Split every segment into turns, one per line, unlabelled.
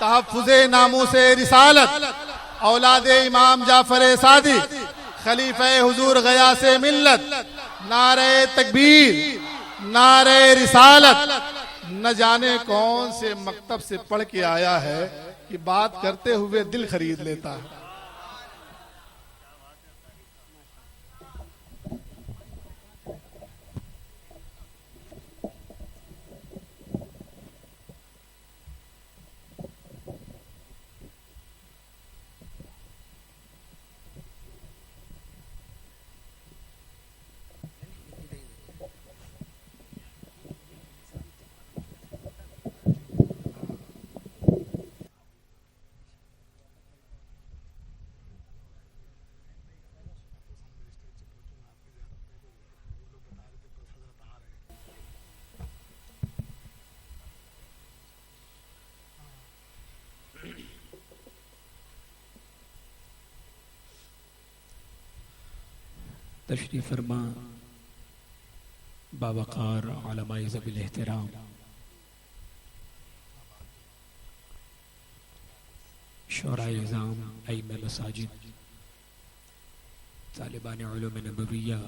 तहफ़्फ़ुज़े नामूसे रिसालत औलादे इमाम जाफर सादिक खलीफे हुजूर गयासे मिल्लत नारे तकबीर नारे रिसालत। न जाने कौन से मकतब से पढ़ के आया है कि बात करते हुए दिल खरीद लेता है।
तशरीफ़ फरमा बावक़ार उलमाए ज़वील एहतराम शोराए इज़ाम अइम्मे मसाजिद तालिबान उलूम नबविय्या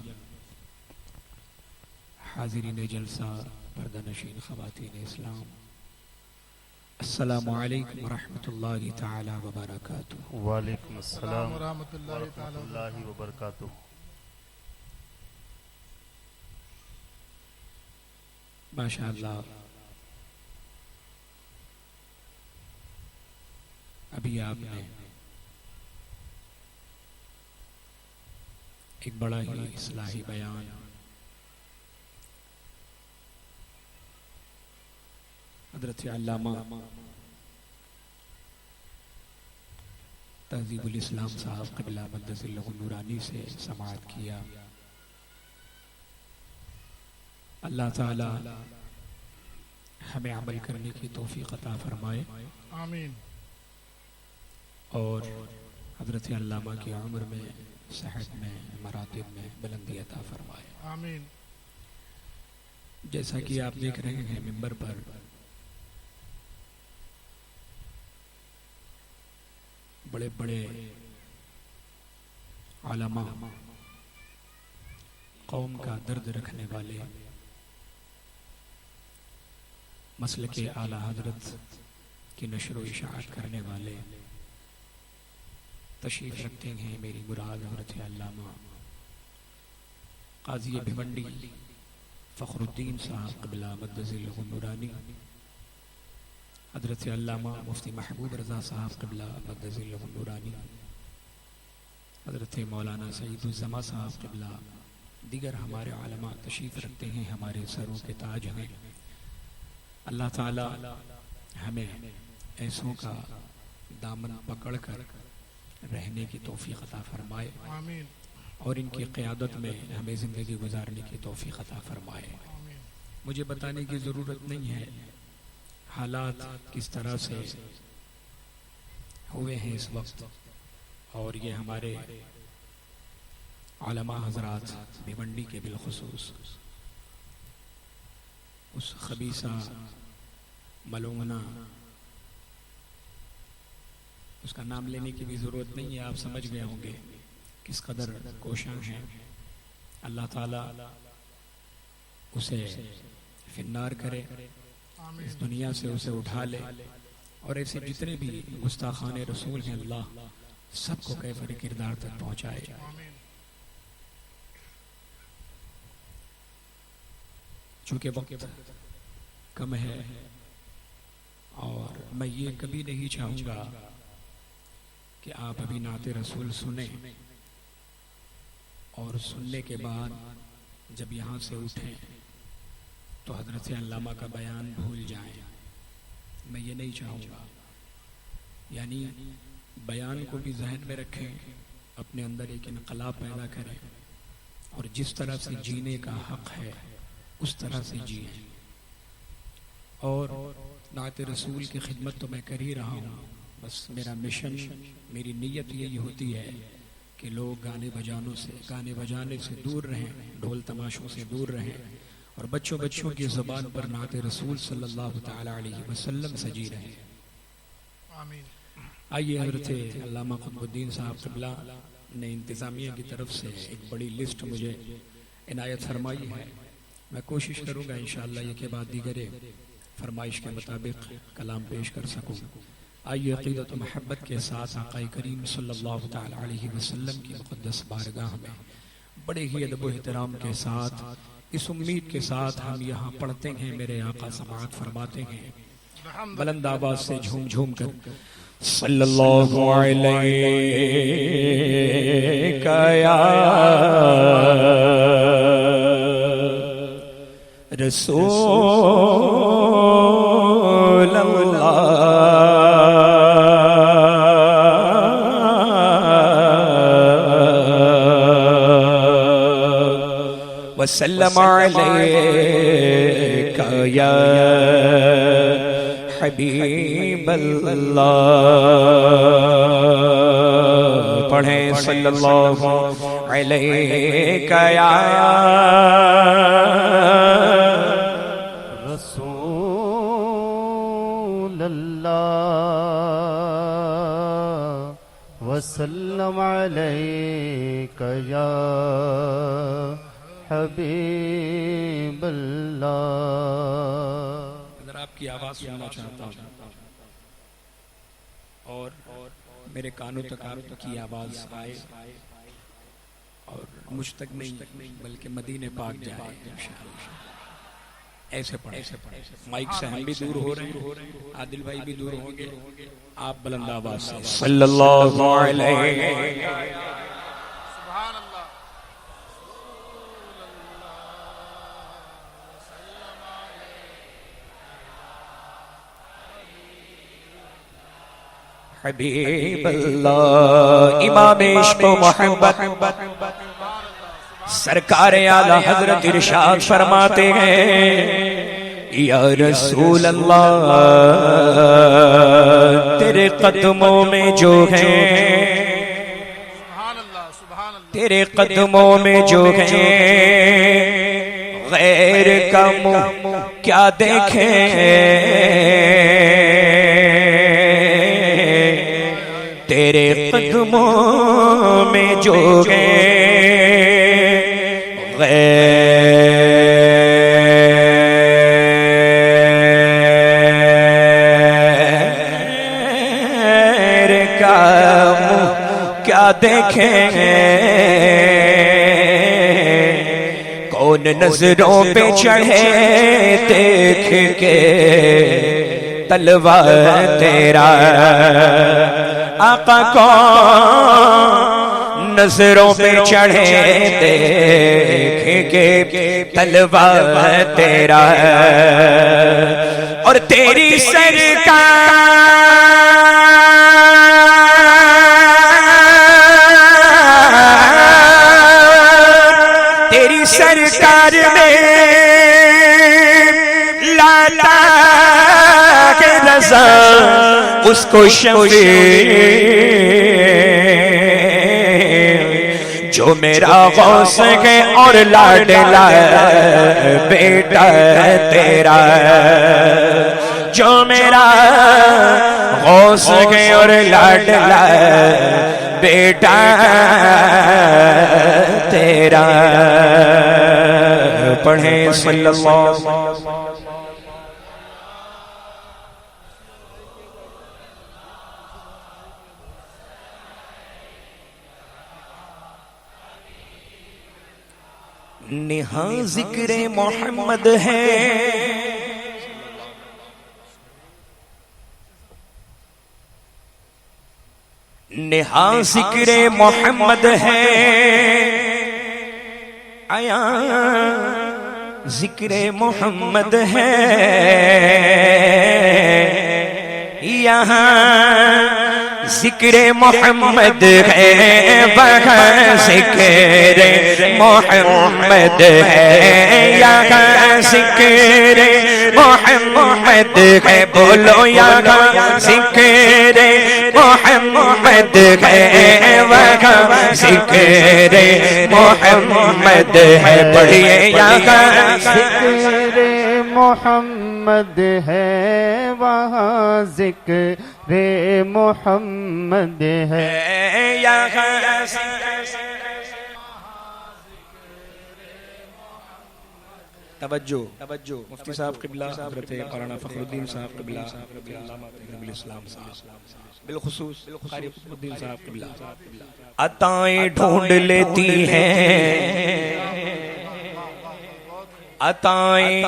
हाज़िरीन जलसा पर्दानशीन ख़वातीन इस्लाम अस्सलामु अलैकुम व रहमतुल्लाहि तआला व बरकातुहू।
वालेकुम अस्सलाम व रहमतुल्लाहि व बरकातुहू।
माशाअल्लाह अभी आपने एक बड़ा ही इस्लाही बयान हज़रत अल्लामा तहज़ीबुल इस्लाम साहब क़िबला मक़दसिल्लहु नूरानी से समाअत किया। अल्लाह ताला हमें अमल करने की तौफ़ीक़ अता फरमाए,
आमीन।
और हज़रत अल्लामा की उम्र में, सेहत में, मरातिब में बुलंदी अता फरमाए,
आमीन।
जैसा कि आप देख रहे हैं मिंबर पर बड़े बड़े उलमा, कौम का दर्द रखने वाले, मसल के आला हजरत की नशर व इशाअत करने वाले तशरीफ रखते हैं। मेरी मुराद हज़रत अल्लामा काज़ी भिवंडी फ़खरुद्दीन साहब क़िबला मक़दसिल्लहु नूरानी, हज़रत अल्लामा मुफ्ती महबूब रज़ा साहब क़िबला मक़दसिल्लहु नूरानी, हज़रत मौलाना सईदुज़्ज़मा साहब क़िबला, दीगर हमारे उलमा तशरीफ़ रखते हैं, हमारे सरों के ताज हैं। अल्लाह ताला हमें ऐसों का दामन पकड़ कर रहने की तौफ़ीक़ अता फरमाए,
आमीन।
और इनकी क़यादत में हमें ज़िंदगी गुजारने की तौफ़ीक़ अता फरमाए। मुझे बताने की ज़रूरत नहीं है हालात किस तरह से हुए हैं इस वक्त, और ये हमारे उलमा हज़रात भिवंडी के बिलखुसूस उस खबीसा मलूना, उसका नाम लेने की भी ज़रूरत नहीं है, आप समझ गए होंगे किस कदर कोशां हैं। अल्लाह ताला उसे फिन्नार करे, इस दुनिया से उसे उठा ले, और ऐसे जितने भी गुस्ताखाने रसूल हैं अल्लाह सबको कैफर किरदार तक पहुँचाए। चूँकि वक्त कम है और मैं ये कभी नहीं चाहूँगा कि आप अभी नाते रसूल सुने और सुनने के बाद जब यहाँ से उठें तो हज़रत अल्लामा का बयान भूल जाएं। मैं ये नहीं चाहूँगा, यानी बयान को भी जहन में रखें, अपने अंदर एक इनकलाब पैदा करें, और जिस तरह से जीने का हक़ है उस तरह से जिए। और नाते रसूल की खिदमत तो मैं कर ही रहा हूँ, बस मेरा मिशन, मेरी नीयत यही होती है कि लोग गाने बजाने से दूर रहें, ढोल तमाशों से दूर रहें, और बच्चों की ज़ुबान पर नाते रसूल सल्लल्लाहु तआला अलैहि वसल्लम सजी रहें। आइए हज़रत अल्लामा क़ुतबुद्दीन साहब क़िबला ने इंतज़ामिया की तरफ से एक बड़ी लिस्ट मुझे इनायत फरमाई है। मैं कोशिश करूँगा इंशाअल्लाह ये के बाद दीगरे फरमाइश के मुताबिक कलाम पेश कर सकूँ। आइए अक़ीदत व महब्बत के साथ आक़ाए करीम सल्लल्लाहु तआला अलैहि वसल्लम की मुक़द्दस बारगाह में बड़े ही अदब व एहतराम के साथ, इस उम्मीद के साथ हम यहाँ पढ़ते हैं, मेरे आका समाअत फरमाते हैं, बुलंद आवाज़ से झूम झूम कर सल्लल्लाहु अलैका या रसूल अल्लाह वसल्लम अलैका या हबीब अल्लाह। पढ़ें सल्लल्लाहु अलैका या
रसूल अल्लाह वसल्लम अलैका या हबीब अल्लाह।
आपकी आवाज सुनना चाहता हूँ और मेरे कानों तक आपकी आवाज आए और मुझ तक नहीं बल्कि मदीने पाक जाए इंशाअल्लाह। ऐसे पढ़े माइक से हम भी दूर हो रहे हैं, आदिल भाई भी दूर होंगे, आप बुलंद आवाज से सल्लल्लाहु अलैहि हबीब अल्लाह। इमाम इश्क़ व मोहब्बत सरकार आला हजरत इरशाद फरमाते हैं, या रसूल अल्लाह तेरे कदमों में जो है, तेरे कदमों में जो है गैर का मुँह क्या देखे, तेरे कदमों में जो गैर का मुँह क्या देखेंगे, कौन नजरों पे चढ़े देख के तलवा तेरा, आका को नजरों पे चढ़े देख के तलवा तेरा, और तेरी सरकार में लाता के रज़ा उसको शफ़ी जो मेरा गौस है और लाडला बेटा तेरा, जो मेरा गौस है और लाडला बेटा तेरा। पढ़े सल्लल्लाहु निहा जिक्र मोहम्मद है, निहा जिक्र मोहम्मद है, आया जिक्र मोहम्मद है, यहाँ जिक्र मोहम्मद है, वहाँ जिक्र मोहम्मद है, यहाँ जिक्र मोहम्मद है, बोलो यहाँ जिक्र मोहम्मद
मोहम्मद है वहाँ ज़िक्र मोहम्मद है। पढ़िए यहाँ
ज़िक्र मोहम्मद है वहाँ ज़िक्र मोहम्मद है।
यहाँ
तवज्जो तवज्जो मुफ्ती साहब क़िबला हज़रत मौलाना फ़खरुद्दीन साहब क़िबला अल्लामा तक़रीबुल इस्लाम साहब बिलखुसूस क़ारी क़ुतुबुद्दीन साहब क़िबला
अताएं ढूंढ लेती हैं, अताएं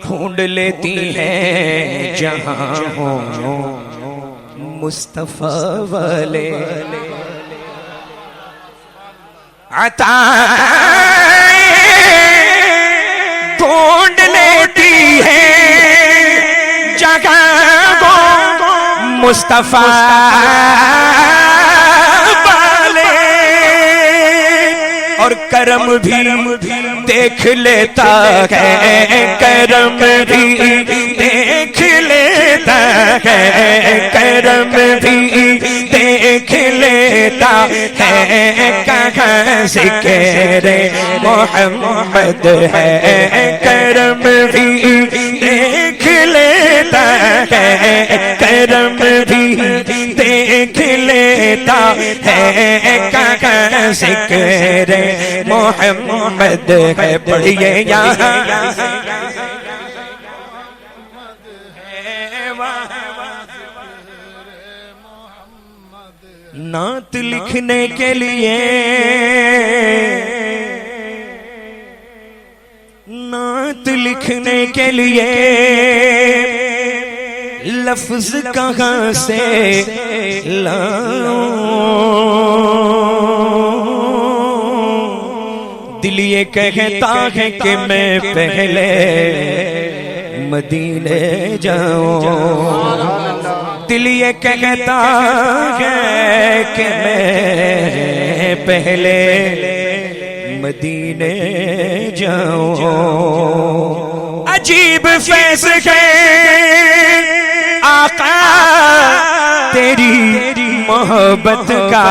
ढूंढ लेती हैं जहां हो मुस्तफा वाले। अताएं ढूंढ लेती हैं जगह को मुस्तफा वाले, और करम भी देख लेता है, करम भी देख लेता है, करम भी देख लेता है। कहाँ ज़िक्र मोहम्मद है, करम भी देख लेता है, करम भी देख लेता है। कहाँ ज़िक्र मोहम्मद है। पढ़िए यहाँ नात लिखने के लिए, नात लिखने के लिए लफ्ज कहाँ से लाऊं, दिल ये कहता है कि मैं पहले मदीने जाऊं, दिल ये कहता है कि मैं पहले मदीने जाऊं। अजीब फैसले आका तेरी मोहब्बत का,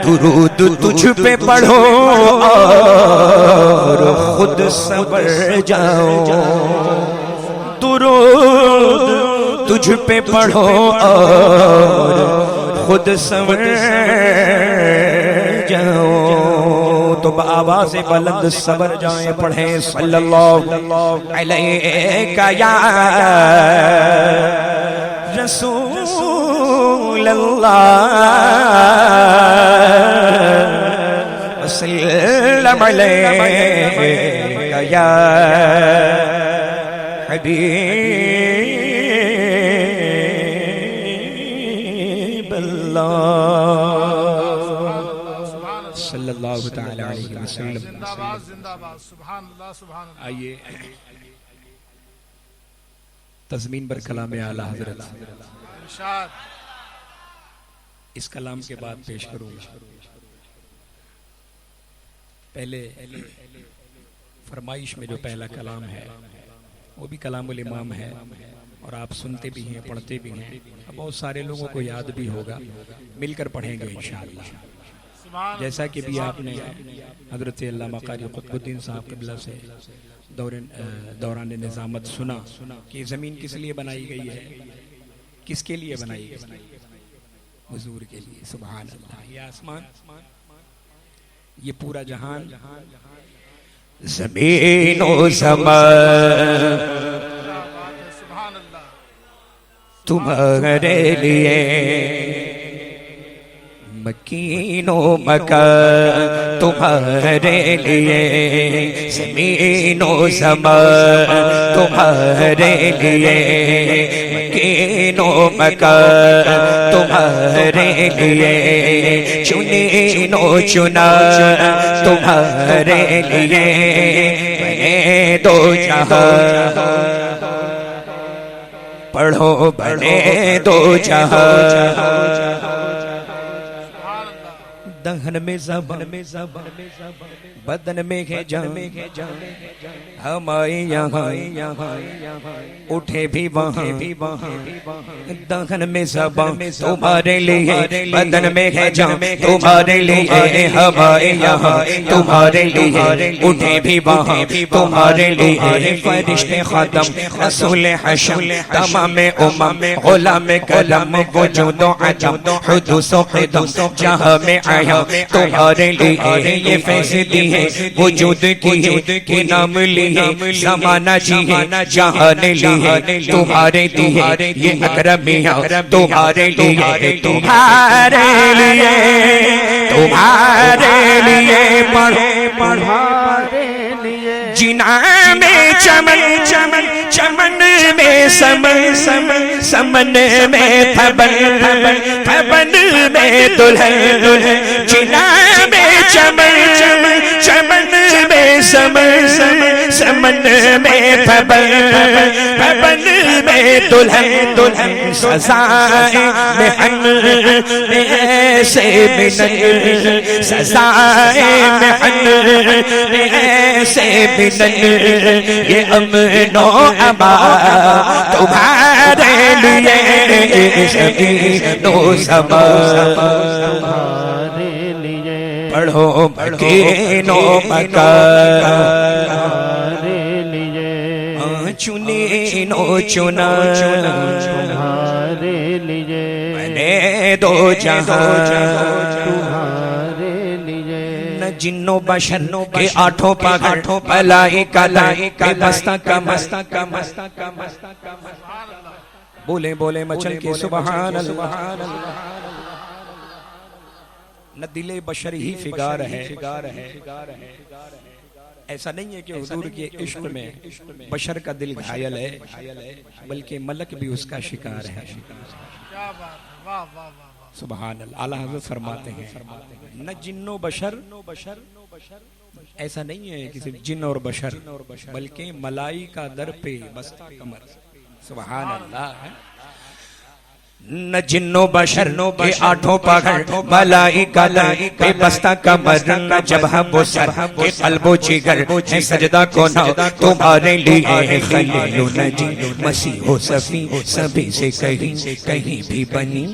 दुरूद तुझ पे पढ़ो और खुद सबर जाओ, दुरूद तुझ पे पढ़ो और खुद सबर जाओ। तो आवाज़ बुलंद सबर जाए पढ़े सल्लल्लाहु अलैहि या रसूल अल्लाह वसल्लम अलैका या हबीब अल्लाह
सल्लल्लाहु तआला अलैहि वसल्लम।
जिंदाबाद जिंदाबाद सुभान अल्लाह सुभान अल्लाह।
आइए तज़मीन पर कलाम आला हज़रत
इरशाद।
इस कलाम के बाद पेश करूंगा। पहले फरमाइश में जो पहला कलाम है वो भी कलामुल इमाम है और आप सुनते भी हैं, पढ़ते भी हैं, बहुत सारे लोगों को याद भी होगा, मिलकर पढ़ेंगे इंशाअल्लाह। जैसा कि भी आपने हज़रत अल्लामा क़ारी क़ुतुबुद्दीन साहब क़िबला से दौरान निज़ामत सुना कि ज़मीन किस लिए बनाई गई है, किसके लिए बनाई गई, हुजूर के लिए। सुभान अल्लाह। ये आसमान, ये पूरा जहान,
ज़मीन ओ ज़मान तुम्हारे लिए, मकीनो मकान तुम्हारे लिए, ज़मीनो ज़मान तुम्हारे लिए, मकीनो मकान तुम्हारे लिए, चुनीनो चुना तुम्हारे लिए, बने दो जहां पढ़ो बने दो जहां, दहन में ज़बान बदन में है जान हमारे यहाँ उठे भी वहाँ दहन में ज़बान तुम्हारे लिए बदन में है जान तुम्हारे लिए हमारे यहाँ तुम्हारे लिए उठे भी वहाँ तुम्हारे लिए फरिश्ते खादम रसूल हशम तमाम उम्म गुलाम कलम वजूद अजम हुदूस क़दम जहाँ में आया तुम्हारे लिए ये फैसदी है वजूद की के नाम लिए ज़माना जी है जहान लिए तुम्हारे दिए ये अकरमिया तुम्हारे लिए तुम्हारे लिए तुम्हारे लिए पढ़ो जिना में चमन चमन चमन में समन समन समन में फबन फबन फबन में दुल्हन दुल्हन जिना में चमन चमन चमन में समन समन समन में फबन फबन में दुल्हन दुल्हन सजाए मेहन ऐसे मिलन सजाए मेहन ऐसे ये अमनो अमा तुम्हारे लिए सकीनो समा पढ़ो मकीनो मका चुनी नो चुना तुम्हारे लिए मैंने दो जहां जिन्नो बशर के आठों पगड़ भलाई कलाई के मस्ता का मस्ता का मस्ता का मस्ता का बोले बोले मचल के सुभान अल्लाह न दिले बशर ही फिगार है ऐसा नहीं है कि हुजूर के इश्क में बशर का दिल घायल है बल्कि मलक भी उसका शिकार है सुभान अल्लाह। आला हज़रत फरमाते हैं न जिन्नो बशर ऐसा नहीं है कि सिर्फ जिन और बशर बल्कि मलाई का दर पे बस्ता कमर सुभान अल्लाह। न जिन्नो बशर के आठों पगड़ मलाई कलाई पे बस्ता कमर न जब हम वो सर के कल्बो जिगर है सजदा को ना तुम्हारे लिए खलीलु नजी मसीहो सफी सभी से कहीं भी बनी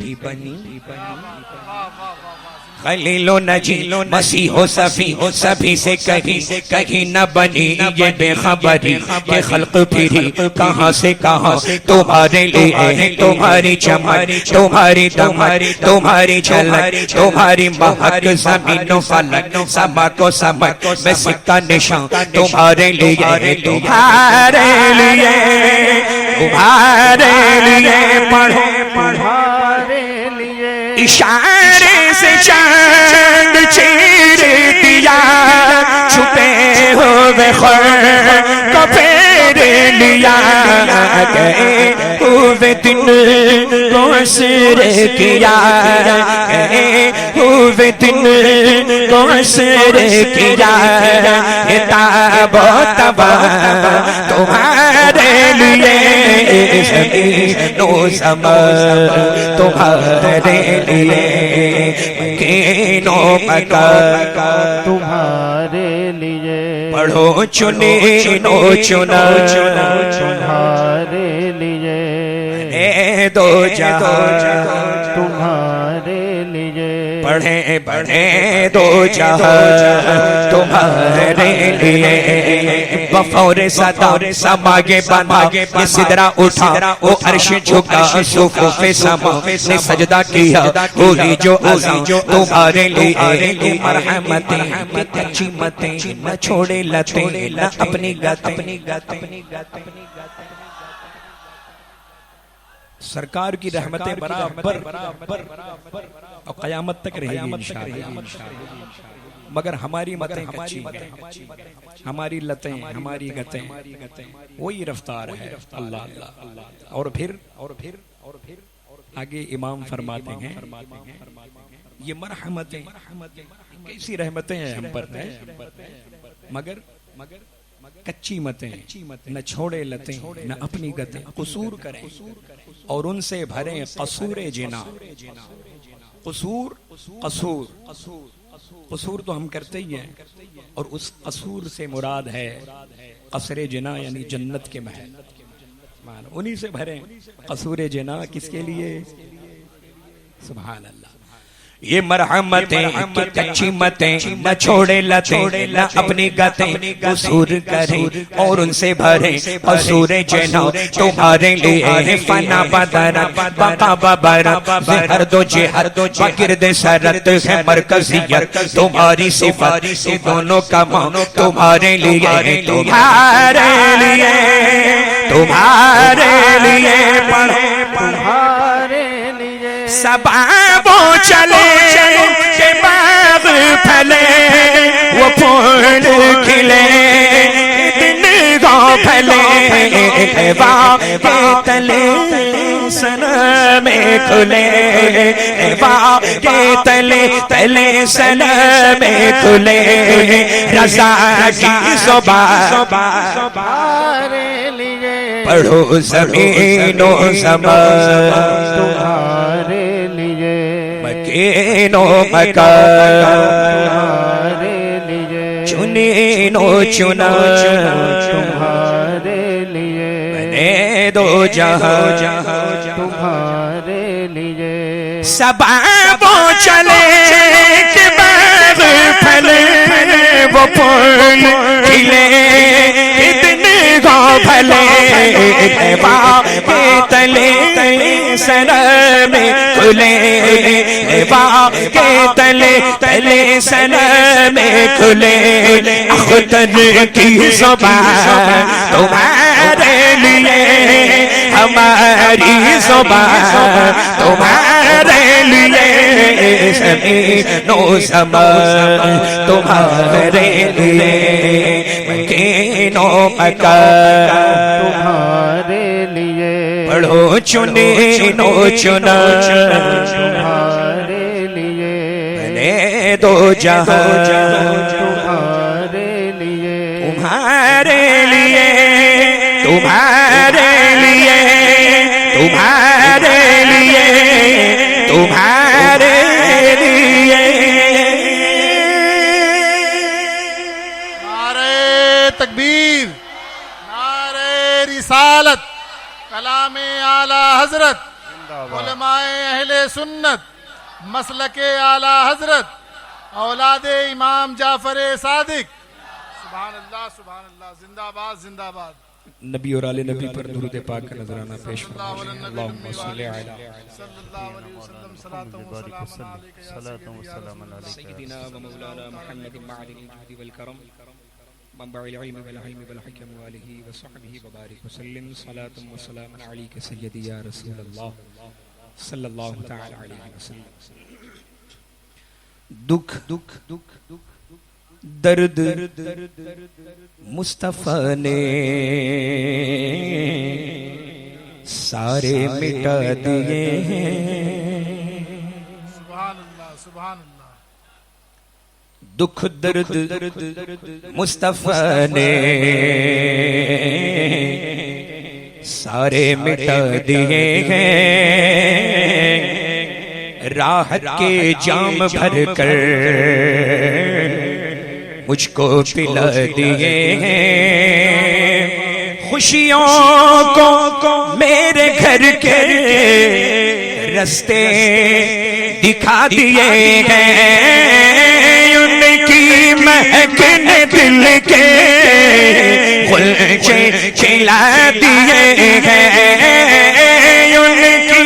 खलीलो नजीलो मसीहो सफी सभी से कहीं न बनी ये बेखबरी के खल्क फिरी कहाँ से कहाँ तुम्हारे लिए तुम्हारी चमक तुम्हारी दमक तुम्हारी झलक तुम्हारी महक ज़मीनो फलक समा को समक में सिक्का निशान तुम्हारे लिए तुम्हारे लिए पढ़ो पढ़ारे लिए इशारे से चांद चीर दिया छुपे हुए ख्वाब को फेर लिया गए हुए दिन को असर किया गए हुए दिन को असर किया ताबो तबा तुम्हारे लिए नो समा तुम्हारे लिए नो मका तुम्हारे लिए पढ़ो चुने नो चुना तुम्हारे लिए दो जहां तुम्हारे लिए पढ़े पढ़े दो जहां तुम्हारे लिए बफौरे सदा समागे बना ये सिदरा उठा वो अर्श झुका सुफे समा ने सजदा किया वही जो अज़ीज़ तुम्हारे लिए मरहमतें कच्ची मतें न छोड़े लतें न अपनी गत सरकार की रहमतें बराबर और क़यामत तक रहेगी इंशाअल्लाह। मगर हमारी मतें कच्ची हैं, हमारी लतें हमारी गतें वही रफ्तार है अल्लाह अल्लाह। और फिर आगे इमाम फरमाते हैं ये मरहमतें कैसी रहमतें हैं हम पर है मगर कच्ची मतें न छोड़े लतें न अपनी गतें कसूर करें और उनसे भरें कसूरे जिना कसूर कसूर
कसूर तो हम करते ही हैं, और उस कसूर से मुराद है कसरे जिना यानी जन्नत के महल, मान उन्हीं से भरे। कसूर जिना किसके लिए? सुभान अल्लाह।
ये मरहमतें की कच्ची मतें न छोड़े लतें न अपनी गतें कसूर करे और उनसे भरे कसूर जना तुम्हारे लिए फना बदरा बका बबरा हर दो जिहर दो गिरद सरत है मरकजियत तुम्हारी सिफत ये दोनों का मान तुम्हारे लिए तुम्हारे लिए तुम्हारे लिए पढ़े तुम्हारे लिए सबा चले के बाग फले वो फूल खिले दिन गो फले वाह के तले सना में खुले वाह के तले तले सना में खुले रज़ा की ज़ुबान पढ़ो ज़मीनों ज़मान तुम्हारे लिए मकीनो मकान तुम्हारे लिए चुनीनो चुना तुम्हारे लिए बने दो जहां तुम्हारे लिए सबा वो चले के बाग फले वो फूल खिले इतने गो भले के तले सना में खुले वाह के तले तले सना में खुले अख्तर की ज़ुबान तुम्हारे लिए हमारी ज़ुबान तुम्हारे लिए ज़मीनों ज़मान तुम्हारे लिए मकीनों मकान तुम्हारे लिए पढ़ो चुने नो चुना तुम्हारे लिए बने दो जहां तुम्हारे लिए तुम्हारे लिए तुम्हारे लिए तुम्हारे लिए तुम्हारे लिए
नारे तकबीर, नारे रिसालत, कलामे आला हजरत, उलमाए अहले सुन्नत, मसलके आला हजरत, औलादे इमाम जाफर सादिक। सुभान अल्लाह, सुभान अल्लाह, जिंदाबाद जिंदाबाद।
नबी और आले नबी पर दुरूद पाक का नजराना पेश फरमाइए। अल्लाहुम्मा सल्लि अला
सल्लल्लाहु अलैहि वसल्लम सलातो व सलाम अलैका
सय्यिदिना व मौलाना मुहम्मद मअलिल जुदी वल करम मंबअल इल्म वल हिल्म वल हिकम व आलिहि व सहबिहि व बारिक व सल्लिम सलातुम व सलामुन अलैका सय्यदी या रसूल अल्लाह सल्लल्लाहु तआला अलैहि वसल्लम।
दुख दुख दुख दर्द मुस्तफा ने सारे मिटा दिए हैं।
सुभान अल्लाह, सुभान अल्लाह।
दुख दर्द मुस्तफा ने सारे मिटा दिए हैं। राहत के जाम भर कर मुझको पिला दिए हैं। खुशियों को मेरे घर के रास्ते दिखा दिए हैं। उनकी महक ने दिल के गुलचे खिला दिए हैं। उनकी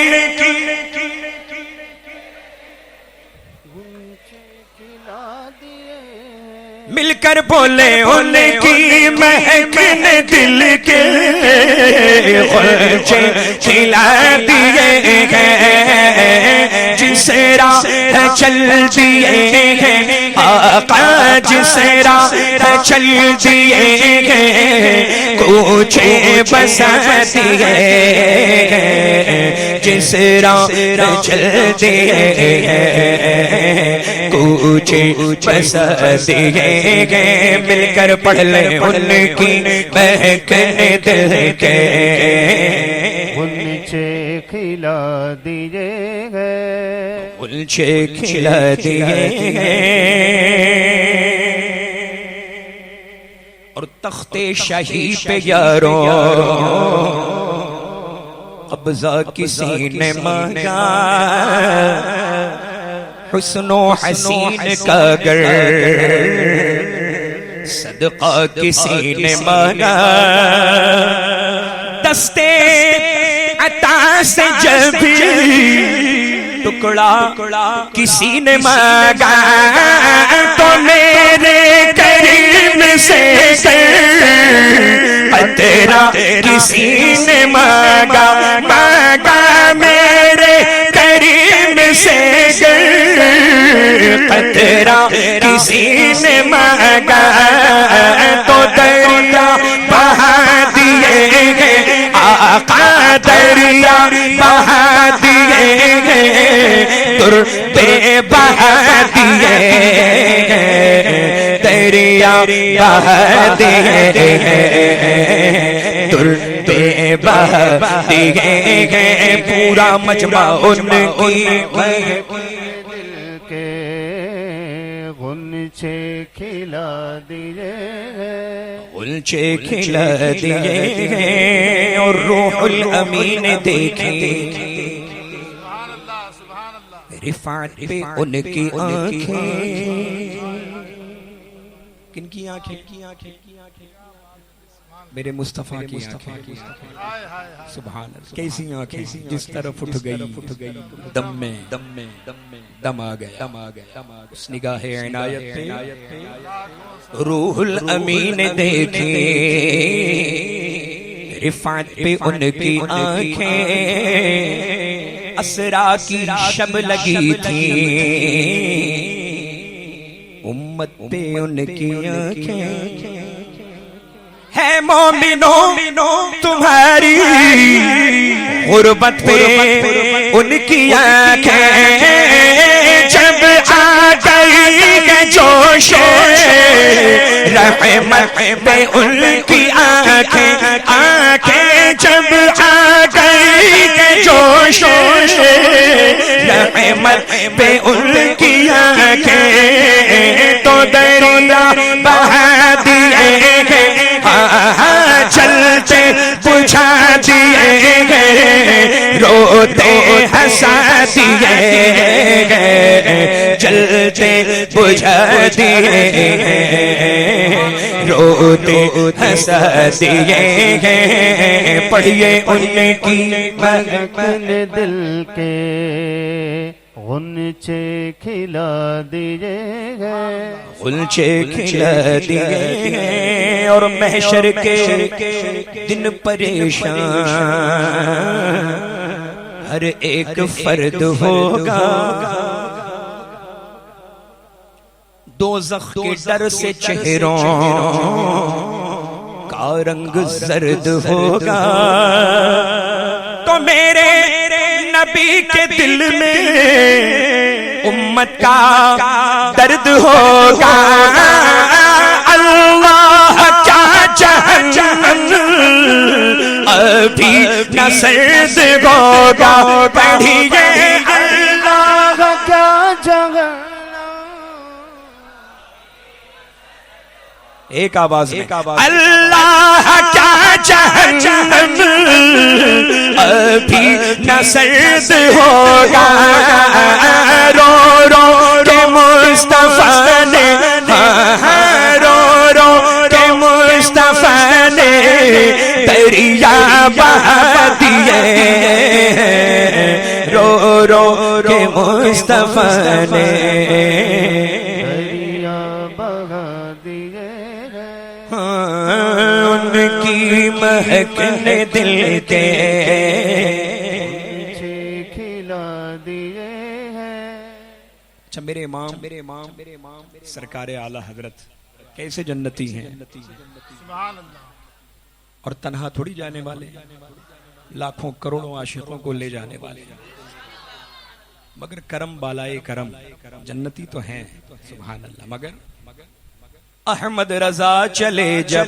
मिलकर बोले उनकी महक ने दिल के गुलचे खिला दिए हैं। जिसे राह चल दिए हैं आका, जिसे राह चल दिए हैं कुछे बसा दिए हैं। जिस राह चल दिए हैं कुछे बसा दिए हैं। मिलकर पढ़ ले उनकी महक ने दिल के
गुलचे खिला दिए हैं,
गुलचे खिला दिए हैं। और तख्ते शाही पे यारों कब्जा किसी ने मांगा, हुस्नो हसीन का गर सदका किसी ने मांगा। दस्ते अता से जब टुकड़ा किसी ने मांगा, तो मेरे करीम से तेरा किसी ने मांगा, मांगा मेरे करीम से तेरा किसी ने मांगा, तो दरिया बहा दिए गए आका, दरिया बहा दिए गए तुरबे बहा दिए गए, दरिया बहा दिए गए तुरबे बहा दिए गए। पूरा मजमा उनकी
दिल के गुलचे खिला दिए हैं,
गुलचे खिला दिए हैं। और रूहुल अमीन देखे रिफात पे उनकी आंखें, किनकी आंखें? मेरे मुस्तफा की आंखें। सुभान अल्लाह, कैसी आंखें जिस तरफ उठ गई दम में दम आ गया। उस निगाहे इनायत पे रूहुल अमीन देखे रिफात पे उनकी आंखें, असरा की शब लगी थी उम्मत पे उनकी आंखें। है मोमिनो तुम्हारी गुर्बत पे उनकी आंखें, जब आ गई है जोश रहमत पे उनकी आंखें, आंखें जब आ गई है जोश रहमत पे उनकी आंखें, तो दरिया बहा दिए गए, चलते बुझा दिए गए, रोते हंसा दिए गए, चलते बुझा दिए गए, रोते हंसा दिए गए। पढ़िए उनकी
महफिल दिल के गुलचे खिला दिए हैं,
गुलचे खिला दिए हैं। और महशर के दिन परेशान हर एक फर्द होगा, दोज़ख के डर से चेहरों का रंग जर्द होगा, तो मेरे नबी के दिल में उम्मत का दर्द होगा। अल्लाह क्या जहन्नम अभी न सर्द होगा, पढ़िए
अल्लाह क्या जगह।
एक आवाज अल्लाह क्या जहन्नम अभी न सर्द होगा, रो रो के मुस्तफा ने, रो रो के मुस्तफा ने दरिया बहा दिए, रो रो के मुस्तफा ने
दरिया बहा दिए
उनकी महकने दिल के
खिला दिए हैं।
अच्छा मेरे इमाम सरकार आला हजरत कैसे जन्नती हैं, और तन्हा थोड़ी जाने वाले, लाखों करोड़ों आशिकों को ले जाने वाले, मगर करम बालाए करम जन्नती तो हैं सुभान अल्लाह। मगर अहमद रजा चले जब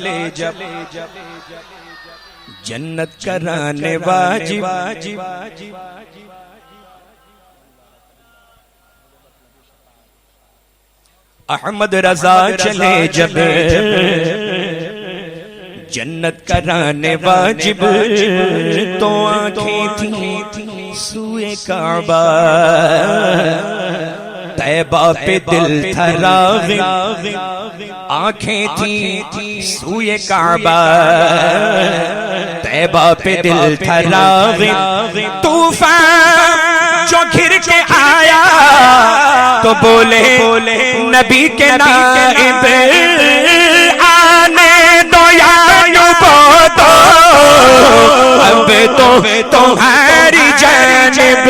जन्नत कराने वाजिब अहमद रजा चले जब जन्नत कराने वाजिब तो आंखें थी सूए काबा तैबा पे दिल था राग़िब आंखें थी सूए काबा तैबा पे दिल था राग़िब तूफान जो घिर के आया तो बोले नबी के नाइब आने दो या तो अब तो तुम्हारी जानिब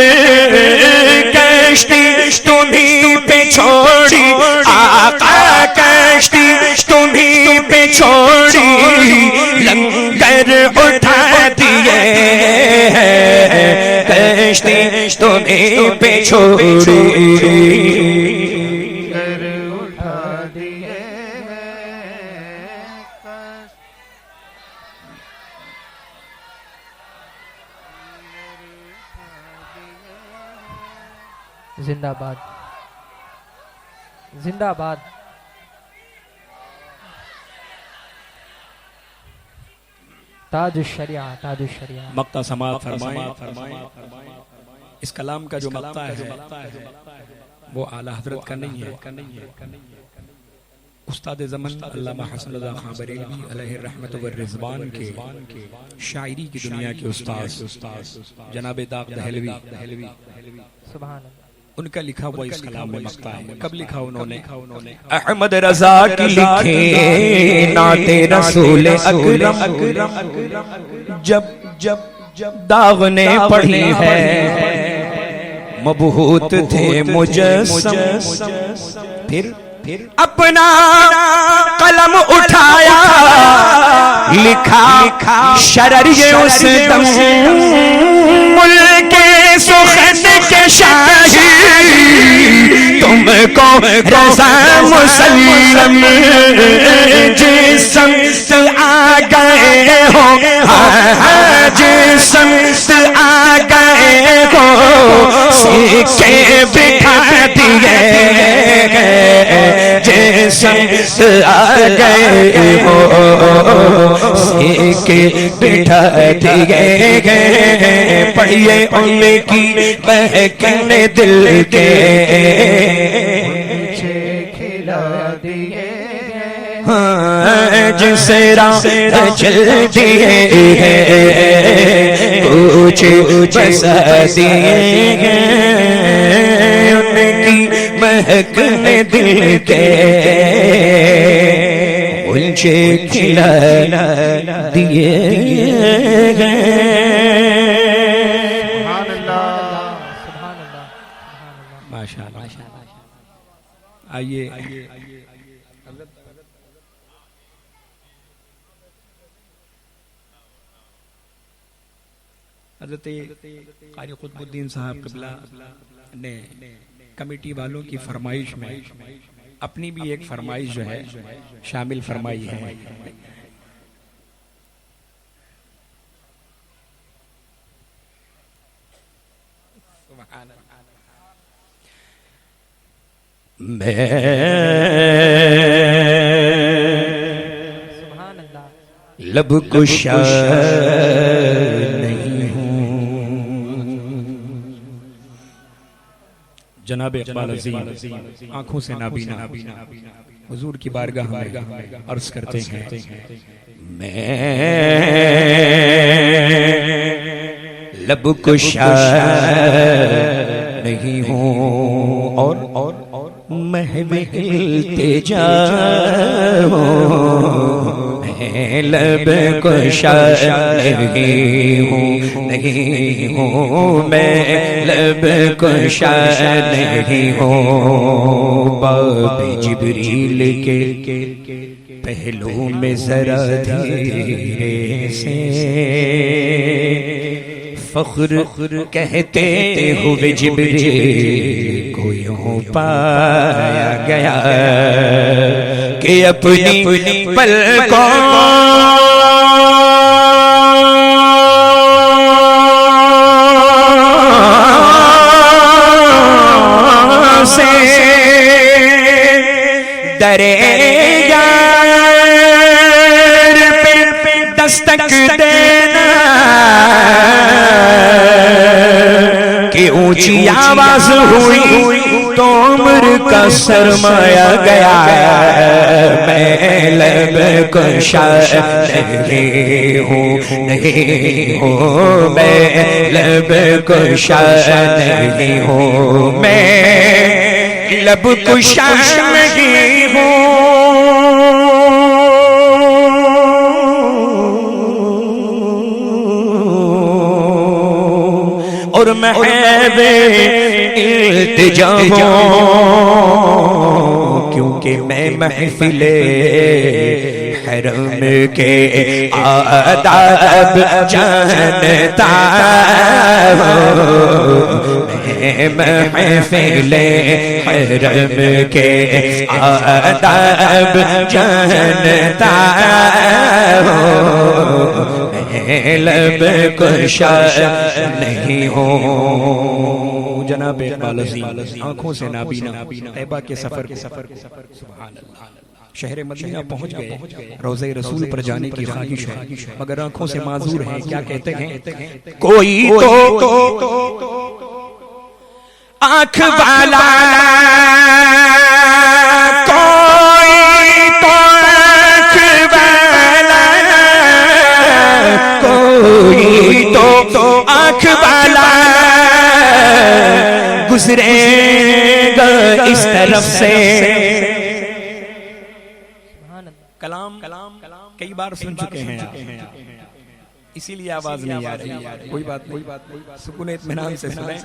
कश्ती तुम्हीं पे छोड़ी आका कश्ती तुम्हीं पे छोड़ी लंगर उठा दिए कश्ती तुम्हीं पे छोड़ी
कर उठा दिए
जिंदाबाद जिंदाबाद। ताजुश शरिया ताजुश शरिया।
मक्ता समाअत फरमाएं। इस कलाम का जो मक्ता है वो आला हजरत का नहीं है। उस्ताद ज़मान अल्लामा हसन रज़ा खां बरेलवी अलैहि रहमत व रिज़वान के शायरी की दुनिया के उस्ताद जनाब दाग दहलवी
सुभान अल्लाह।
उनका लिखा हुआ इस कलाम में मक्ता है। कब लिखा उन्होंने?
अहमद रजा की लिखे नाते रसूल अकरम जब दाग ने पढ़ी है मबहूत थे मुजस्सम फिर अपना कलम उठाया लिखा शरर ये उस दम मुल्क सुखद के शाही तुमको रज़ा मुसल्लम जिस्म से आ गए हो जिस्म से आ गए हो सीखे बिठा दिए जिस्म से आ गए हो सीखे बिठा दिए गए पढ़िए उनकी बहकने दिल के
खिला दिए
जिसे राह चल दिए कुछ बसा दिए उनकी महकने दिल के उनसे खिला दिए
सुभान अल्लाह
सुभान अल्लाह।
माशाअल्लाह। आइए हज़रत क़ारी क़ुतबुद्दीन साहब क़िबला ने कमेटी वालों की फरमाइश में अपनी भी एक फरमाइश जो है शामिल फरमाई है।
सुभान अल्लाह।
लब कुशा नहीं हूँ
जनाब इकबाल अज़ीम आंखों से नाबीना हुजूर की बारगाह में अर्ज करते हैं
मैं लब कुशा नहीं हूँ और महविलते जाओ मैं लब कुशा नहीं हूँ मैं लब कुशा नहीं हूँ बाब जिब्रील के पहलू में जरा धीरे से फख्र कहते हुए जिब्रील को यूं पाया गया कि अपनी पलकों आवाज हुई तो उम्र का सरमाया गया, मैं लब कुशा नहीं हूँ, नहीं हूँ, मैं लब कुशा नहीं हूँ, मैं लब कुशा नहीं हूँ। और मैं इल्तिजा हूँ, क्योंकि मैं महफिले हरम के आदाब जानता हूँ, मैं महफिले हरम के आदाब जानता हूँ, लब कुशा नहीं हो। जनाब इकबाल अज़ीम आंखों से नाबीना तैबा के सफर सुभान अल्लाह शहर मदीना पहुंच गए, रोज़े रसूल पर जाने की ख्वाहिश है मगर आंखों से माजूर हैं। क्या कहते हैं? कोई तो आंख वाला, कोई तो आंख वाला, कोई तो आंख वाला गुजरेगा इस तरफ से। कलाम कई बार सुन चुके हैं, इसीलिए आवाज नहीं आ रही। कोई बात नहीं, सुकून इत्मीनान से सुने।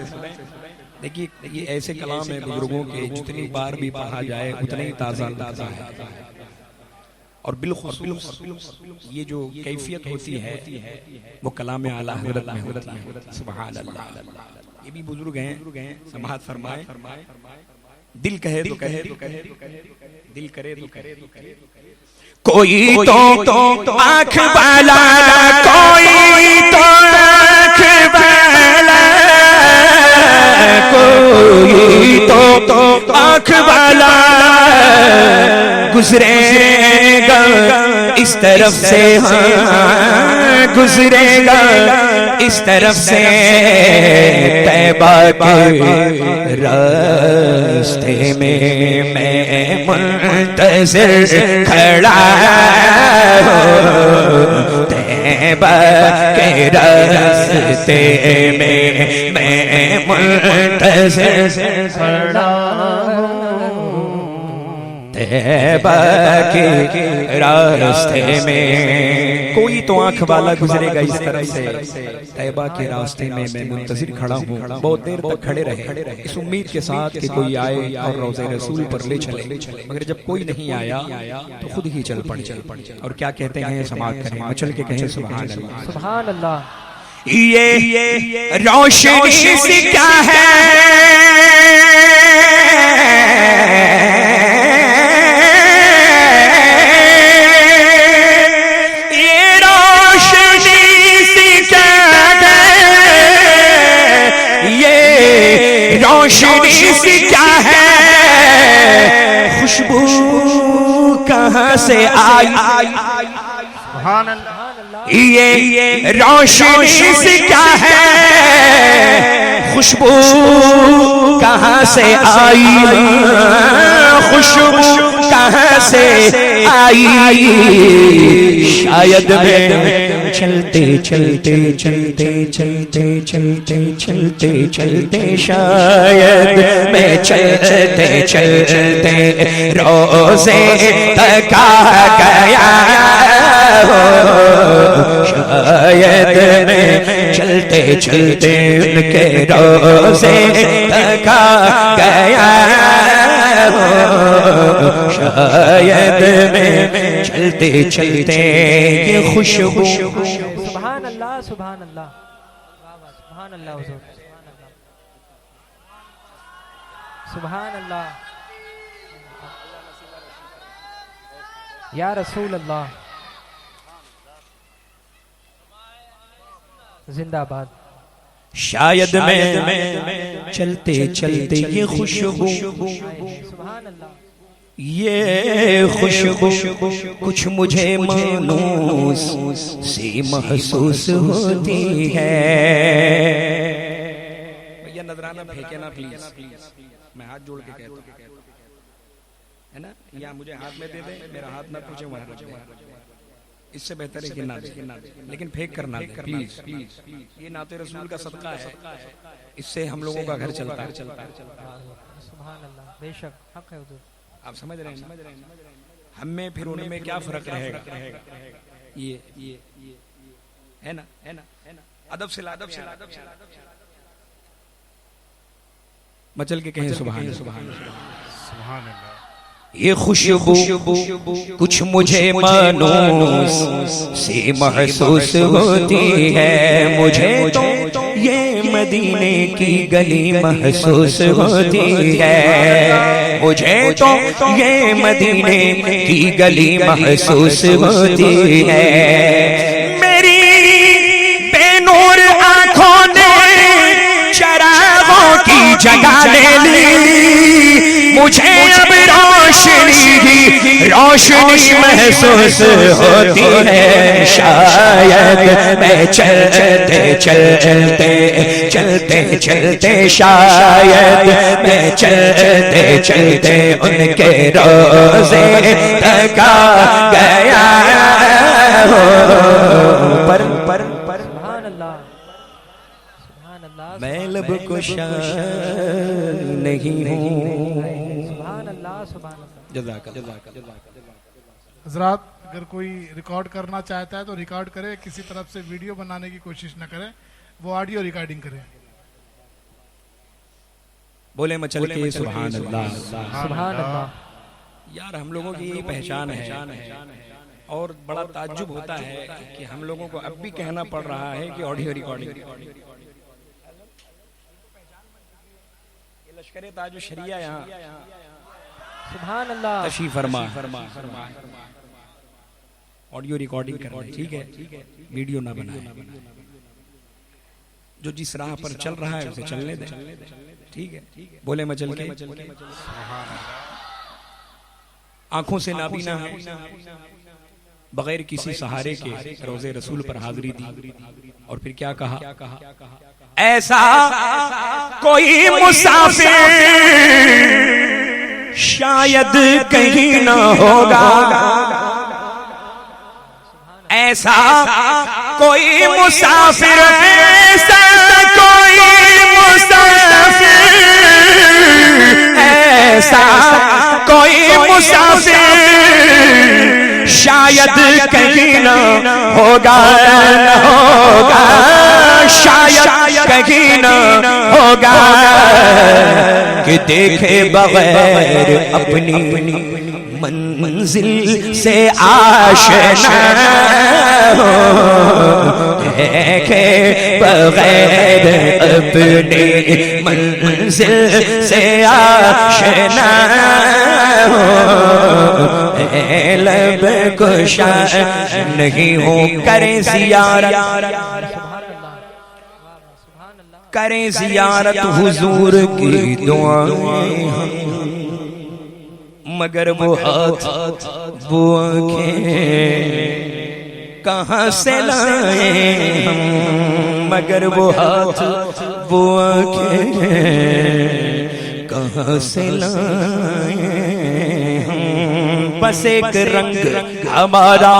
देखिए ये ऐसे कलाम है बुजुर्गों के, जितनी बार भी पढ़ा जाए उतना ही ताज़ा है। और बिल्खुसूस ये जो कैफियत होती है वो कलाम आला हज़रत में होती है। सुभान अल्लाह। ये भी बुजुर्ग हैं, समाअत फरमाए। दिल कहे तो कहे, दिल करे तो करे। कोई तो आँख वाला, कोई तो आँख वाला, कोई तो आँख वाला गुजरेगा इस तरफ से, हाँ गुजरेगा इस तरफ से। तैबा के रास्ते में मैं मुंतज़िर खड़ा हूँ, तैबा के रास्ते में मैं मुंतज़िर खड़ा हूँ, तैबा के रास्ते में। कोई तो आंख वाला गुजरेगा इस तरह से, तैबा के रास्ते में मैं मुंतज़िर खड़ा हूँ। बहुत देर तक खड़े रहे इस उम्मीद के साथ कि कोई आए और रोज़े रसूल पर ले चले, मगर जब कोई नहीं आया तो खुद ही चल पड़े। और क्या कहते हैं, समाअत करें, मचल के कहें सुभान अल्लाह।
सुभान अल्लाह।
ये रोशनी सी क्या है, रोशनी सी क्या है, खुशबू कहाँ से आई।
सुभान अल्लाह।
ये रोशनी सी क्या है, खुशबू कहाँ से आई, खुशबू कहाँ से आई। शायद मैं चलते चलते चलते चलते चलते चलते चलते, शायद मैं चलते चलते रोज़े तक आ गया हो, शायद मैं चलते चलते उनके रोज़े तक आ गया हो, शायद मैं चलते चलते ये खुशबू।
सुभान अल्लाह, सुभान अल्लाह, सुभान अल्लाह, सुभान अल्लाह, या रसूल अल्लाह, जिंदाबाद।
शायद मैं चलते चलते ये खुशबू,
सुभान अल्लाह,
ये खुशबू कुछ मुझे मानूस सी महसूस होती है। भैया नजर
नजराना फेंके ना प्लीज, मैं हाथ जोड़ के कहता हूं, है ना, या मुझे हाथ में दे दे, मेरा हाथ ना पूछे वहां रख दे, इससे बेहतर है कि ना दे, लेकिन फेंक करना प्लीज प्लीज, ये नाते रसूल का सदका है, इससे हम लोगों का घर चलता है।
सुभान अल्लाह, बेशक हक है हुजूर।
आप समझ रहे हैं, हम में फिर उनमें क्या फर्क रहेगा, ये है ना, अदब से अदब से मचल के कहें सुभान सुभान
सुभान अल्लाह।
ये खुशबू कुछ मुझे मानूस से महसूस होती है, मुझे तो ये मदीने की गली महसूस होती है, मुझे तो ये मदीने की गली महसूस होती है। मेरी बेनूर आंखों ने चरागों की जगह ले ली, मुझे अब रोशनी महसूस होती है। शायद मैं चलते चलते चलते चलते, शायद मैं चलते चलते उनके रोज़े तक आ गया हो। पर
सुभान अल्लाह, सुभान अल्लाह,
मैं लब कुशा नहीं हूँ।
सुभान अल्लाह, सुभान अल्लाह।
हजरात, अगर कोई रिकॉर्ड करना चाहता है तो रिकॉर्ड करे, किसी तरफ से वीडियो बनाने की कोशिश न करे, वो ऑडियो रिकॉर्डिंग करे।
बोले मचल के सुभान अल्लाह।
सुभान अल्लाह।
यार हम लोगों की यही पहचान है, और बड़ा ताज्जुब होता है कि हम लोगों को अब भी कहना पड़ रहा है कि ऑडियो रिकॉर्डिंग। लश्कर ताज शरिया यहाँ
सुभान अल्लाह,
तशरीफ फरमा, ऑडियो रिकॉर्डिंग कर रहे हैं, ठीक है, वीडियो ना बनाए, जो जिस राह पर चल रहा है उसे चलने दे, ठीक है। बोले मचल के आंखों से नाबीना है, बगैर किसी सहारे के रोज़े रसूल पर हाजिरी दी, और फिर क्या कहा,
ऐसा कोई मुसाफिर शायद कहीं ना होगा, ऐसा कोई मुसाफिर, ऐसा कोई मुसाफिर, ऐसा कोई मुसाफिर शायद कहीं ना होगा, शायद कहीं ना होगा, कि देखे बगैर अपनी मंजिल से आशना हो, देखे बगैर अपनी मंजिल से आशना हो, लब कुशा नहीं हो, करे ज़ियारत, करें ज़ियारत हुजूर की दुआएं हम, मगर वो हाथ वो आँखें कहाँ से लाए हम, मगर वो हाथ वो आँखें कहाँ से लाए हम। बस एक रंग हमारा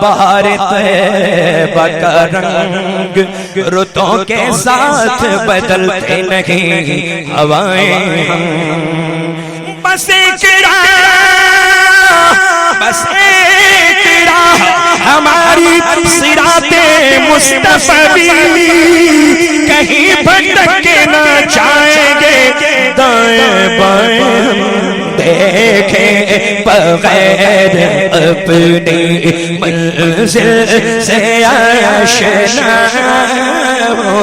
बहार तैबा का रंग, रुतों के साथ बदलते नहीं हवाएं हम। बस एक राह हमारी सिराते मुस्तफी, कहीं भटक के ना जाएंगे दाएं बाएं हम, देखें बगैर अपनी मंजिल से आशना हो।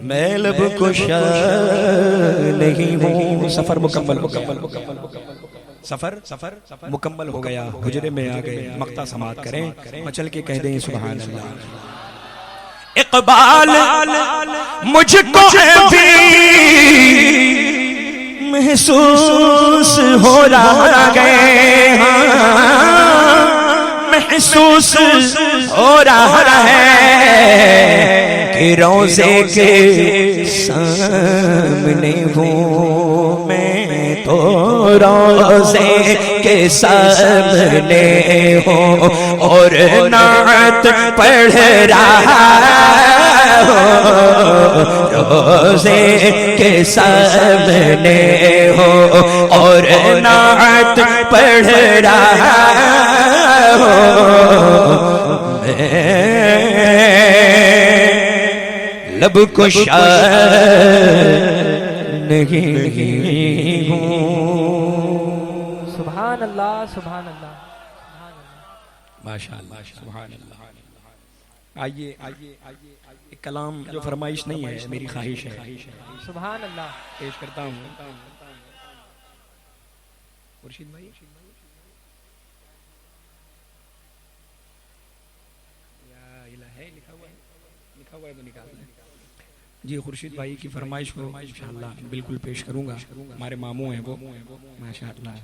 मैं लब कुशा नहीं हूँ। सफर मुकम्मल, सफर मुकम्मल हो गया, हुजरे में आ गए, मक्ता समात करें, मचल के कह दें सुभान अल्लाह। इकबाल मुझको भी महसूस हो रहा है, महसूस हो रहा है कि रोज़े के सामने हूँ मैं, तो रोज़े के सामने हूँ और नात पढ़ रहा हूँ, रोज़े के सामने हूँ और नात पढ़ रहा हूँ। लब कुशा नहीं हूँ।
सुभान अल्लाह, सुभान अल्लाह, सुभान अल्लाह।
माशाअल्लाह, सुभान अल्लाह। आइए आइए आइए, एक कलाम जो फरमाइश नहीं है, मेरी ख्वाहिश है,
सुभान अल्लाह।
पेश करता हूँ। खुर्शीद भाई, लिखा हुआ है तो निकाल लें। जी, खुर्शीद भाई की फरमाइश को इंशाअल्लाह बिल्कुल पेश करूंगा। हमारे मामू हैं वो, माशाअल्लाह।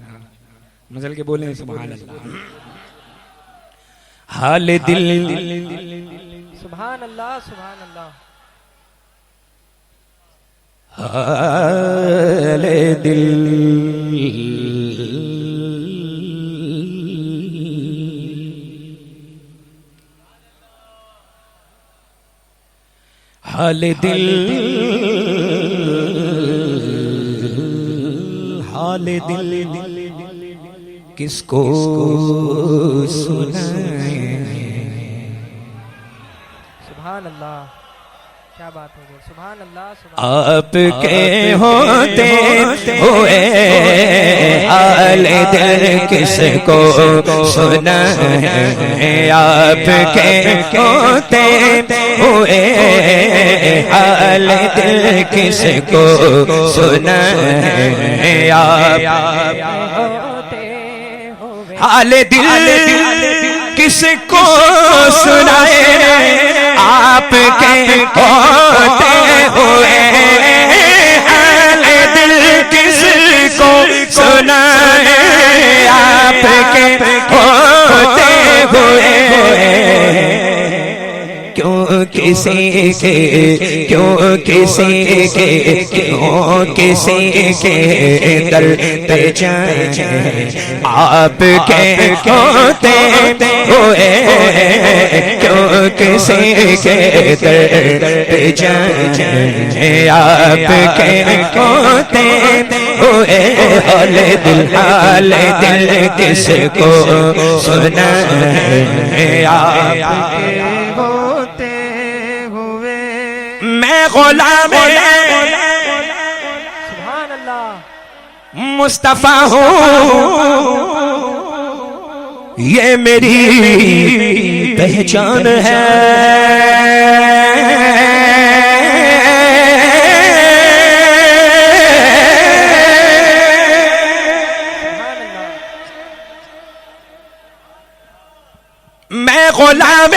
नजल के बोले सुभान अल्लाह।
हाल दिल,
सुभान अल्लाह, सुभान अल्लाह।
हाल दिल हाल दिल, हाल दिल किसको सुनाए।
सुभान अल्लाह, क्या बात हो गई। सुभान अल्लाह, सुभान
आपके होते हुए हाल दिल किसको सुनाए। आपके होते हुए हाल दिल किसको सुनाए। हाल दिल किसको सुनाए। आपके होते हुए हाल दिल किसको सुनाए। आपके होते हुए क्यों किसी के, क्यों किसी के, क्यों किसी के दर पे जाए। आपके होते हुए क्यों किसी के दर पे जाए। आपके होते हुए हाल दिल किसको सुनाए। आपके होते हुए मैं गुलाम
सुभान अल्लाह।
मुस्तफा हूँ, ये मेरी पहचान है। मैं गुलाम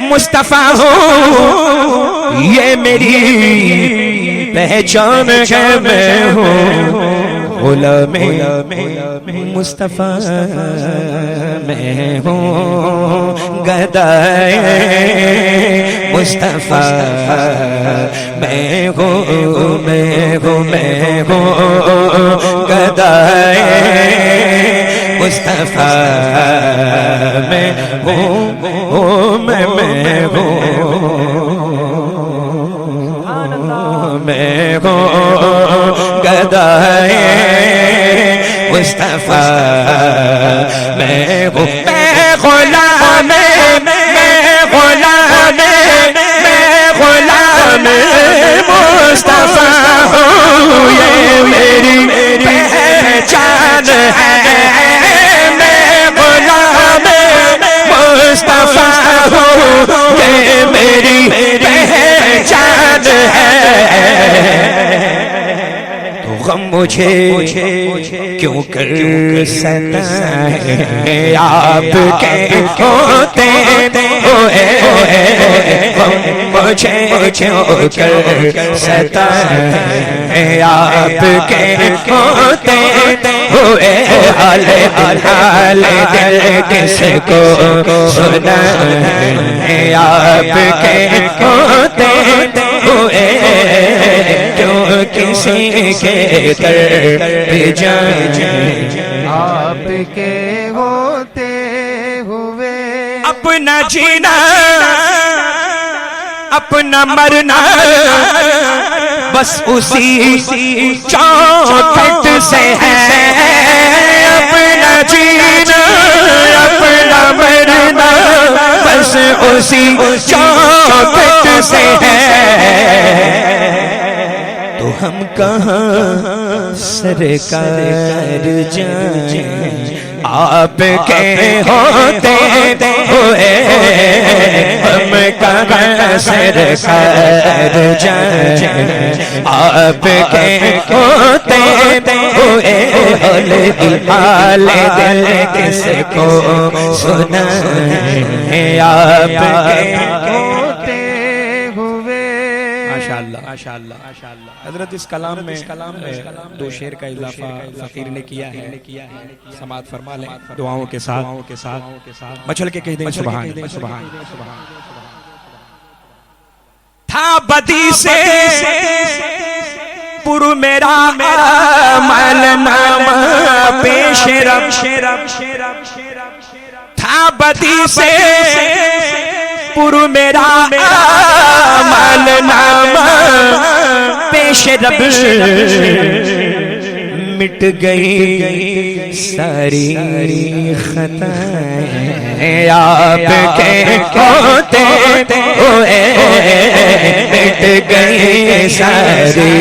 मुस्तफा हूँ, ये मेरी पहचान है। मैं हूँ गुलाम मुस्तफा, मैं हूँ गदाए मुस्तफा। मैं हूँ गदाए मुस्तफा। मैं हूँ मैं हूँ मैं हूँ गदाए मुस्तफा। मैं हूँ गुलाम मुस्तफा हूँ, ये मेरी पहचान है। मैं गुलाम मुस्तफा हूँ, ये मेरी पहचान है। तो गम मुझे क्यों कर सताए। आपके होते हुए मुझे क्यों कर सताए आपके होते हुए हाल हाल दिल किसको सुनाए आपके होते हुए क्यों किसी के दर जाए
आपके होते हुए
अपना जीना अपना मरना बस उसी चौखट से है अपना जीना अपना मरना बस उसी चौखट से है तो हम कहाँ सरकार जाएं आपके होते हुए हम कहाँ सरकार जाएं आपके होते हुए हाल दिल किसको सुनाए आपके
होते हुए
माशाअल्लाह हजरत इस कलाम में दो शेर का इजाफा फकीर ने किया है समात फरमा लें दुआओं के साथ मचल के कह दें सुभान सुभान था बदी से पुर मेरा मलनामा पेश रब था बदी से पुर मेरा मलनामा पेश रब मिट गई सारी खताएं आपके होते हुए मिट गई सारी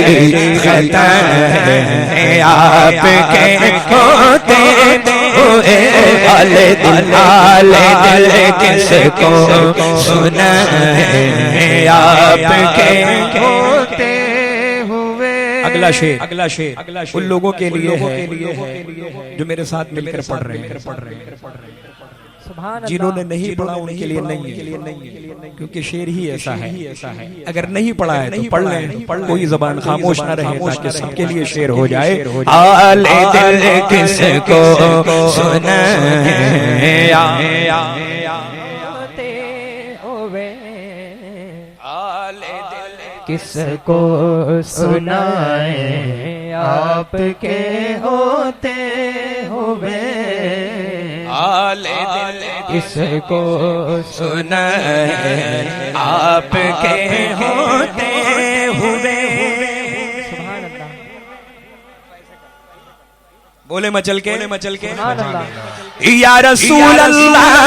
खताएं आपके होते हुए हाल दिल किसको सुनाए आपके
होते हुए
अगला शेर उन लोगों के लिए है जो मेरे साथ मिलकर पढ़ रहे हैं
सुभान
जिन्होंने नहीं पढ़ा उनके लिए नहीं है क्योंकि शेर ही ऐसा है अगर नहीं पढ़ा है तो पढ़ लें कोई जबान खामोश ना रहे ताकि सबके लिए शेर हो जाए
हाल दिल किसको सुनाए
होते हुए
किसको सुनाए आपके होते हुए
हाल दिल
किसको
सुनाए आपके होते हुए
सुभान अल्लाह
बोले मचल के
सुभान अल्लाह
या रसूल अल्लाह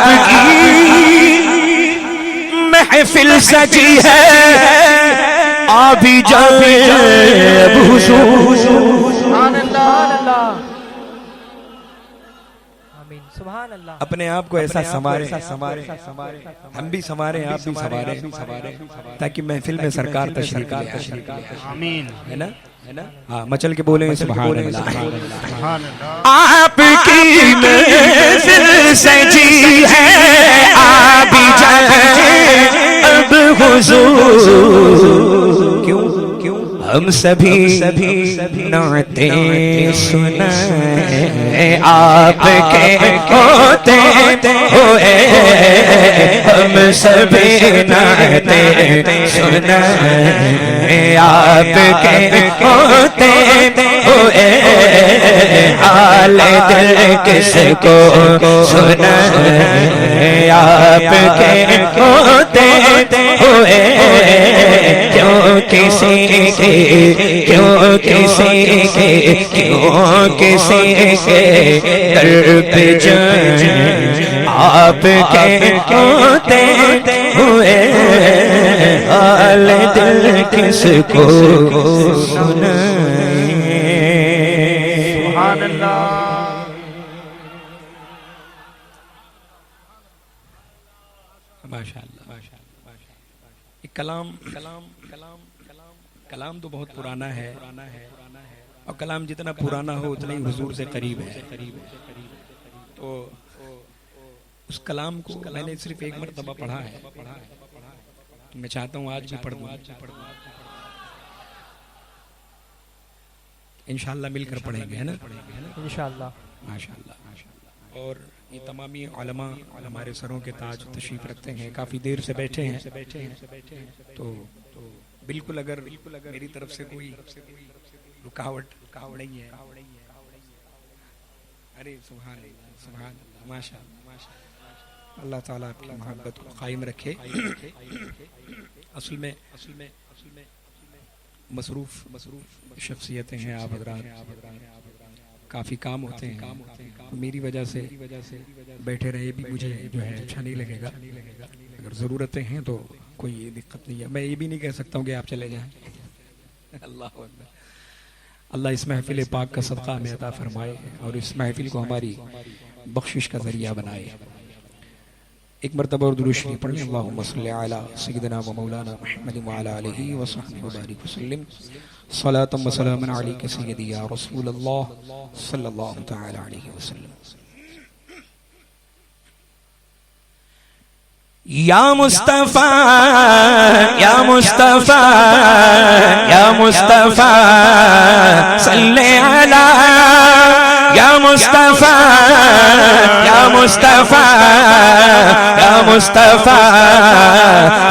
आपकी महफिल सजी है अभी जाए
सुभान अल्लाह आमीन सुभान अल्लाह
अपने आप को ऐसा संवारे हम भी संवारे आप भी संवारे ताकि महफिल में सरकार तशरीफ ले
आमीन
है ना हाँ मचल के बोले सुभान अल्लाह
सुभान अल्लाह
आपकी महफिल सजी है अभी जाए अब हुजूर क्यों हम सभी नाते सुनाए आपके होते हुए हम सभी नाते सुनाए आपके होते हुए हाल दिल किसको सुनाए आपके होते हुए क्यों किसी के दर पे जाए आपके होते हुए हाल दिल किसको सुनाए
सुभान अल्लाह
माशाअल्लाह कलाम तो बहुत पुराना है और कलाम जितना पुराना हो उतना ही हुजूर से करीब है। तो उस कलाम को मैंने सिर्फ एक मरतबा पढ़ा है, तो मैं चाहता हूँ आज भी पढ़ दूँ। इंशाअल्लाह मिलकर पढ़ेंगे, है ना? इंशाअल्लाह, माशाअल्लाह। और ये तमामी उलमा हमारे सरों के ताज तशरीफ रखते हैं, काफ़ी देर से बैठे हैं, तो बिल्कुल अगर मेरी तरफ से कोई रुकावट नहीं है। अरे सुभान अल्लाह, माशाअल्लाह, अल्लाह ताला आपकी मोहब्बत को कायम रखे। असल में मसरूफ शख्सियतें हैं आप हज़रात, काफ़ी काम होते हैं। मेरी वजह से बैठे रहे भी मुझे जो है अच्छा नहीं लगेगा। अगर ज़रूरतें हैं तो कोई दिक्कत नहीं है। मैं ये भी नहीं कह सकता हूँ कि आप चले जाएं। अल्लाह अकबर। अल्लाह इस महफिल पाक का सदका हमें अता फरमाए और इस महफिल को हमारी बख्शिश का ज़रिया बनाए। एक मरतबा और दुरूद शरीफ पढ़ लें। अल्लाहुम्मा सल्लि अला सय्यिदिना व मौलाना मुहम्मद व अला आलिहि व सहबिहि व बारिक वसल्लिम सलातम व सलामन अलैका सय्यदी या रसूल अल्लाह सल्लल्लाहु तआला अलैहि वसल्लम।
या मुस्तफा या मुस्तफा या मुस्तफा सल्ले अला या मुस्तफा या मुस्तफा या मुस्तफा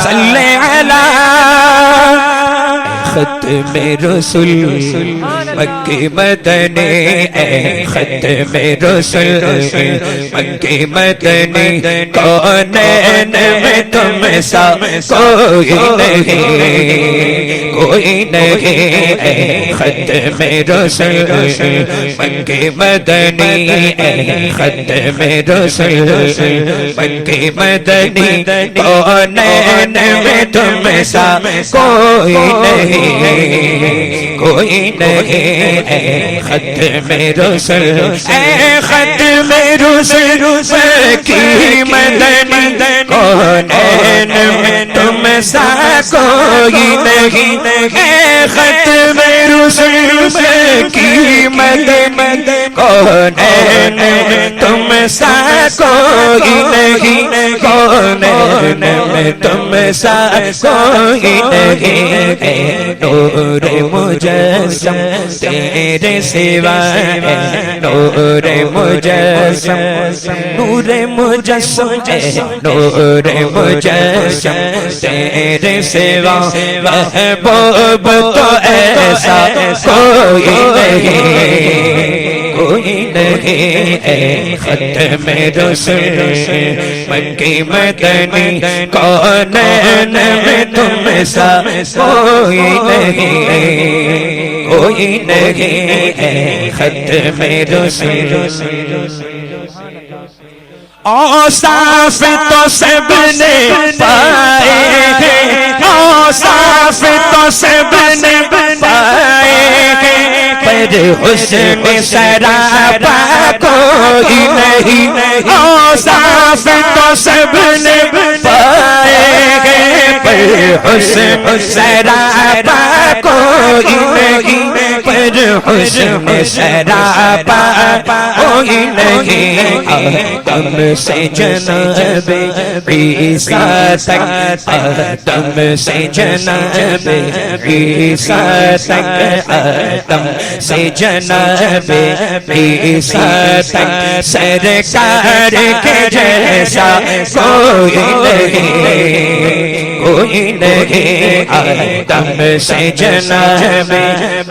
सल्ले अला खत्म रसूल मक्के मदने खत्म रसूल मक्के मदने कौनैन में तुम सा कोई नहीं खत्म रसूल मक्के मदने खत्म रसूल मक्के मदने कौनैन में तुम सा कोई नहीं खत्म रसूल खत्म रसूल की मदनी कौनैन में तुम सा कोई नहीं खत्म रसूल की मदनी कौनैन में तुम सा कोई नहीं कौनैन में तुम सा कोई नहीं नूर मुजस्सम तेरे सिवा नूर मुजस्सम नूर मुजस्सम नूर मुजस्सम तेरे सिवा महबूब तो ऐसा कोई नहीं खत्म रसूल मक्के मदनी कौनैन में तुम सा कोई नहीं खत्म रसूल औसाफ तो सबने पाए हैं औसाफ तो सबने पाए हैं पर हुस्न सरापा कोई नहीं औसाफ तो सबने पाए हैं पर हुस्न सरापा कोई नहीं पर हुस्न सरापा कोई नहीं आदम से जनाब ईसा तक आदम से जनाब ईसा तक आदम से जनाब ईसा तक सरकार के जैसा कोई नहीं आदम से जनाब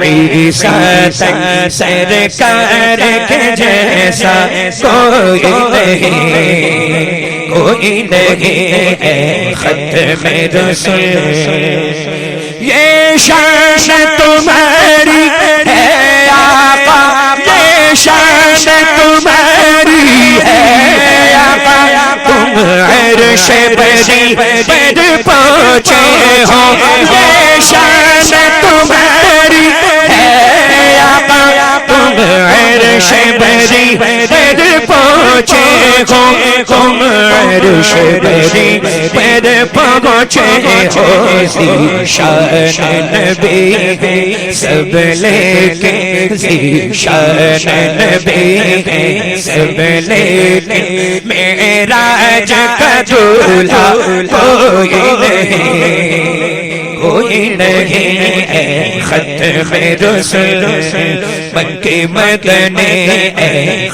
ईसा तक सरकार के जैसा कोई नहीं खत्म रसूल ये शान तुम्हारी है आका ये शान तुम्हारी है आका तुम अर्श बरी पर पहुँचे हो ये शान तुम्हारी है आका तुम अर्श बरी पर पहुँचे हो तुम बरी पर पहुँचे हो ज़ीशान नबी है सब लेके ज़ीशान नबी है सब लेके मेराज का दूल्हा कोई नहीं खत्म रसूल मक्की मदनी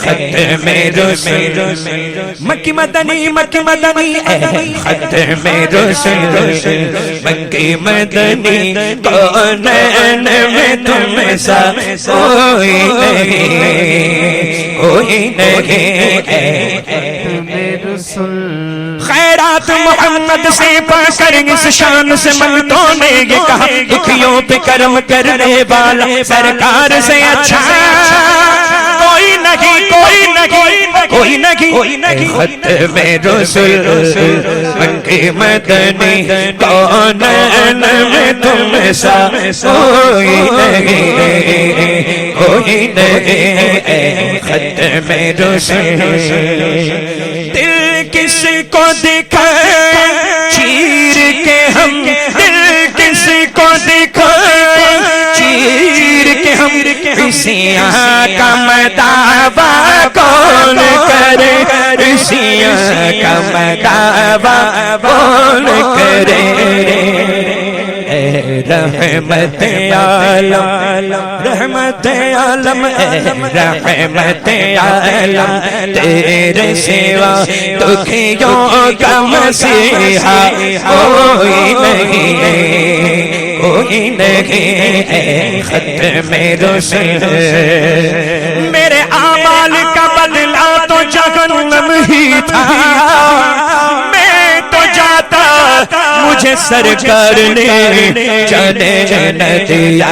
खत्म रसूल मक्की मदनी खत्म रसूल मक्की मदनी कौन में तुम सा कोई नहीं खैरात मोहम्मद से पाकर इस शान से मंगतों ने ये कहा दुखियों पे करम करने वाला सरकार से अच्छा कोई नहीं खत्म रसूल मक्की मदनी कौन में तुम सा कोई नहीं खत्म रसूल दिल किसको दिखा चीर के हम दिल किसको दिखा चीर के हम ऋषियाँ का मदावा कौन करे ऋषियाँ का मदावा कौन करे रहमत आलम रहमत आलम रहमत आलम तेरे सिवा दुखियों का मसीहा कोई नहीं खत्म रसूल मेरे आमाल का बदला तो जहन्नम ही था मुझे सरकार ने चले न दिया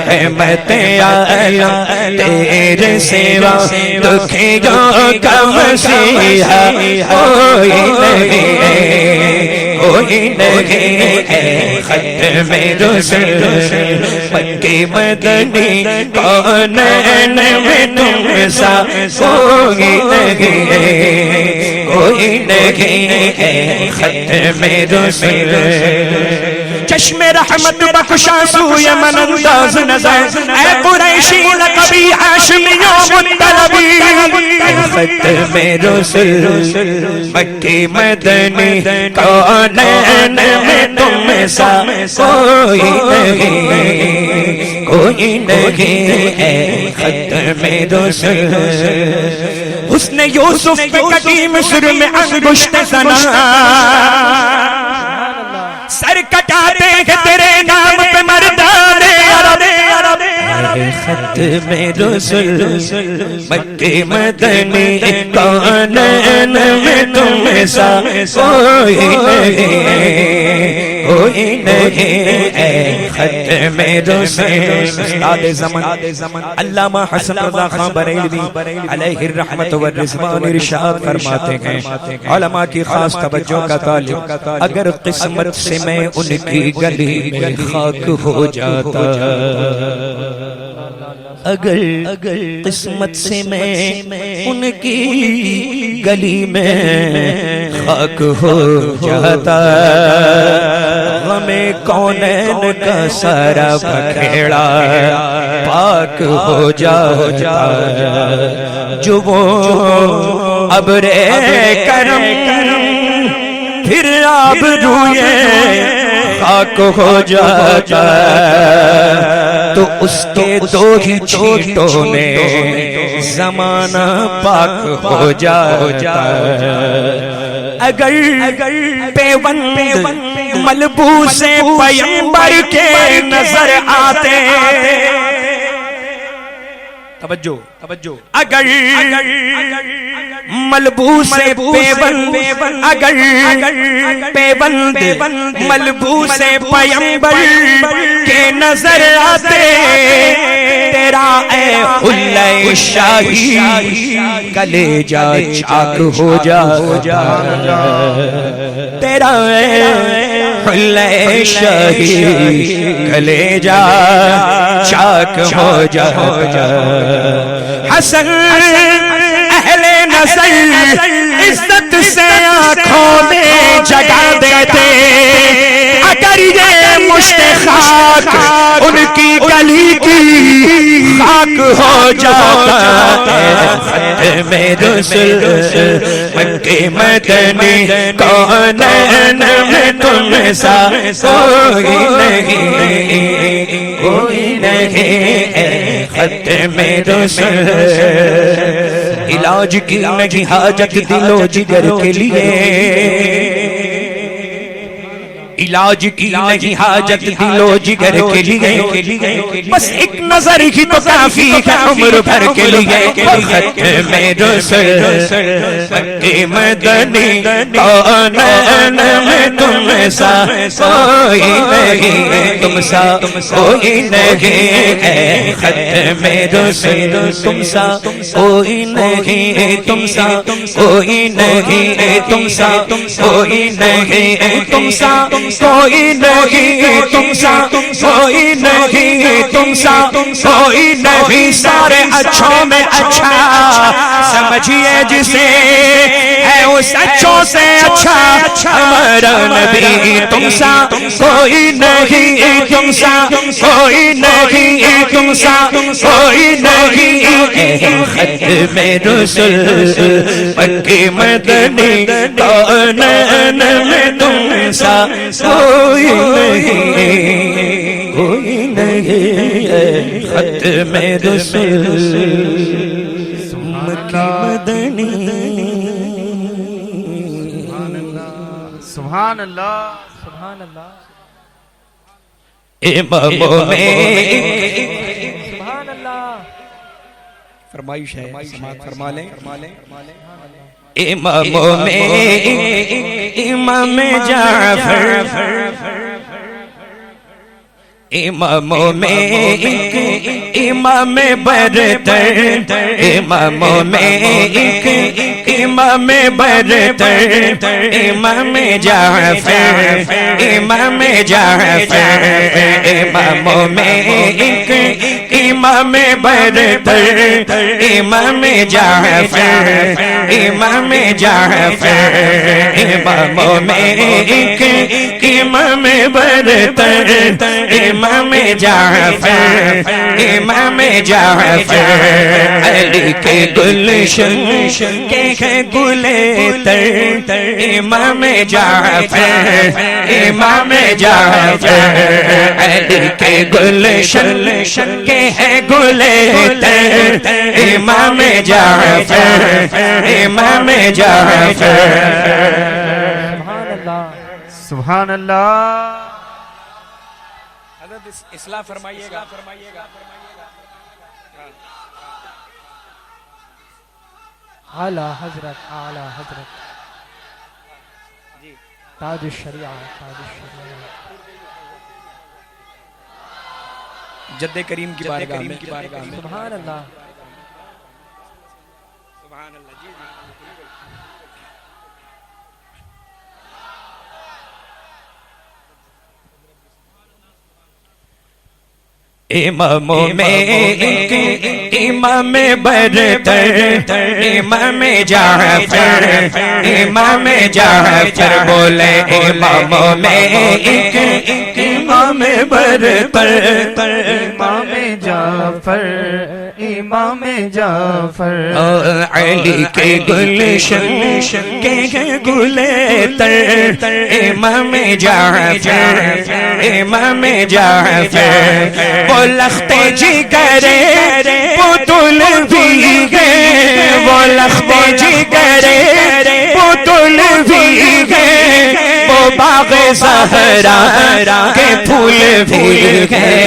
रहमत आलम तेरे सेवा दुखियों का मसीहा कोई नहीं खत्म रसूल मक्की मदनी कौन में तुम सा कोई नहीं खत्म रसूल चश्मे रहमत बख्शा सूय मन अंदाज नजर ऐ कुरैशी लक़बी हाशिमियों मुत्तलबी खत्म रसूल मक्की मदनी कौन में तुम सा कोई नहीं खत्म रसूल उसने यूसुफ पे कटी मिस्र में अंगुष्ठ सना सर कटाते हैं तेरे नाम पे मर्दाने अरब खत्म रसूल मक्की मदनी कौन में तुम सा कोई नहीं खत्म रसूल उस्ताद ज़मान अल्लामा हसन रज़ा खां बरेलवी अलैहि रहमत व रिज़वान इरशाद फरमाते हैं उलमा की खास तवज्जो का तालिब अगर किस्मत से मैं उनकी गली में खाक हो जाता अगर किस्मत से मैं उनकी गली में खाक हो जाता हमें कौनैन का सारा बखेड़ा पाक हो जाता जो वो अब्रे करम फिर आप रूए खाक हो जाता तो उसके दो ही छींटों में ज़माना पाक हो जाता अगर पेवंद मलबूसे पैगंबर के नजर आते तवज्जो अगर मलबूसे पेवंद अगर पेवंद मलबूसे पैगंबर के नजर आते तेरा ए हुल्ले शाही कलेजा चाक हो जा तेरा ए हुल्ले शाही कलेजा चाक हो जा हसन अहले नज़र इज्जत से आंखों में जगा देते। अगर ये मुश्ते खाक उनकी गली की खाक हो जाता है, मेरे मक्के मदनी कौनैन में तुम सा कोई नहीं, खत मेरे इलाज की नहीं हाजत दिलो जिगर के लिए, इलाज की नहीं हाजत दिलो जिगर के लिए, बस एक नजर ही तो काफी है उम्र भर के लिए। खत मेरे मक्के मदनी कौनैन में तुम सा कोई नहीं, तुम सा कोई नहीं, खत मेरे तुम सा कोई नहीं, तुम सा कोई नहीं, तुम सा कोई नहीं, तुम सा कोई नहीं, तुम सा कोई नहीं, तुम सा कोई नहीं, सारे अच्छों में अच्छा समझिए जिसे है उस अच्छों से अच्छा हमारा नबी। तुम सा कोई नहीं, तुम सा कोई नहीं, तुम सा कोई नहीं, खत में रसूल मक्के मदनी कौनैन में तुम सा कोई नहीं, कोई नहीं, खत में रसूल मक्के मदनी।
सुभान अल्लाह,
सुभान अल्लाह,
इमामों में
सुभान अल्लाह।
फरमाइश है, समाअत फरमा लें।
इमामों में इमाम जाफर, इमामों में एक इमाम बरतर, इमामों में एक इमाम बरतर, इमाम जाफर, इमाम जाफर, इमामों में एक इमाम बरतर, इमाम जाफर, इमाम जाफर, इमामों में एक इमाम बरतर, इमाम जाफर, इमाम जाफर, अली के गुलशन के गुलेतर, इमाम जाफर, इमाम जाफर, अली के गुलशन के है गुलेतर, इमाम जाफर, इमाम जाफर।
सुभान अल्लाह,
सुभान अल्लाह।
इस्लाह फरमाइएगा।
आला हजरत, आला हजरत, ताज शरिया, ताज शरिया,
जद्दे करीम की बारगाह में।
सुभान अल्लाह,
इमामों में एक इमाम बरतर, इमाम जाफर, इमाम जाफर, बोले इमामों में एक इमाम बरतर,
इमाम जाफर, इमाम जाफर,
अली के गुलशन के गुलेतर, इमाम जाफर, इमाम जाफर, वो लख्ते जिगरे पुतुल भी गए, वो लख्ते जिगरे पुतुल भी गए, वो बाग ज़हरा के फूल भी गए,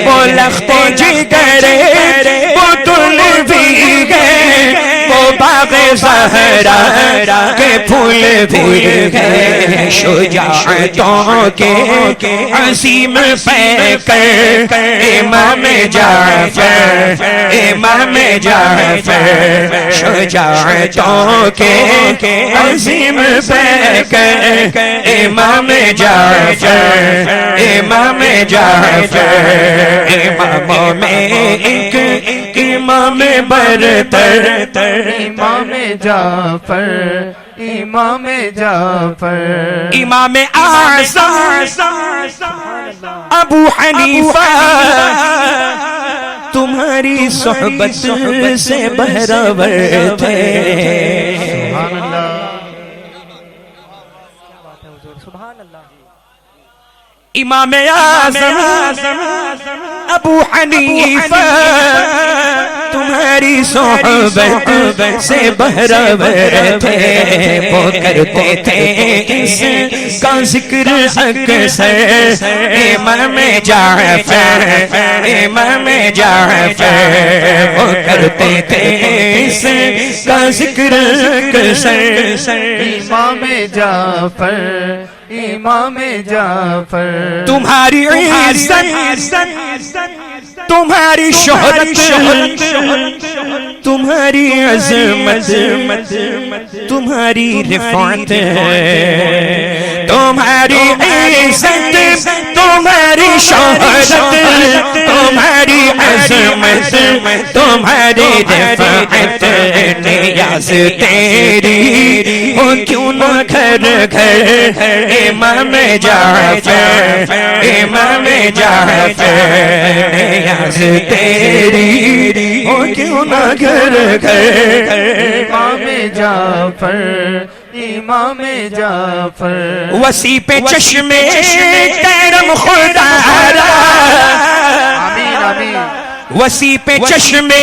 वो लख्ते जिगरे पुतुल भी गए, वो बाग ज़हरा के फूल भी गए, शुजाअतों के असीम पैकर, इमाम जाफर, इमाम इमाम जाफर शुजाअतों के अज़ीम पैकर इमाम जाफर इमाम जाफर इमामों में एक इमाम बरतर
इमाम जाफर इमाम जाफर
इमाम आज़म अबू हनीफा तुम्हारी सोहबत से बहरावर थे।
सुभान अल्लाह।
क्या बात है हुजूर, सुभान अल्लाह।
इमाम आज़म अबू हनीफा तुम्हारी सोहबत से बहरावर थे। वो करते थे इसका जिक्र अक्सर इमाम जाफर इमाम जाफर वो करते थे इसका जिक्र अक्सर
इमाम जाफर इमाम जाफर
तुम्हारी इज्जत तुम्हारी शोहरत तुम्हारी अज़मत तुम्हारी रिफ़ात तुम्हारी इज्जत तुम्हारी शोहरत तुम्हारी अज़मत तुम्हारी रिफ़ात नियाज़ तेरी हो क्यों न घर घर इमाम जाफर इमाम जाफर नियाज़ तेरी हो क्यों न घर घर
इमाम जाफर इमाम जाफर
वसी पे चश्मे करम खुदा
आमीन आमीन
वसी पे चश्मे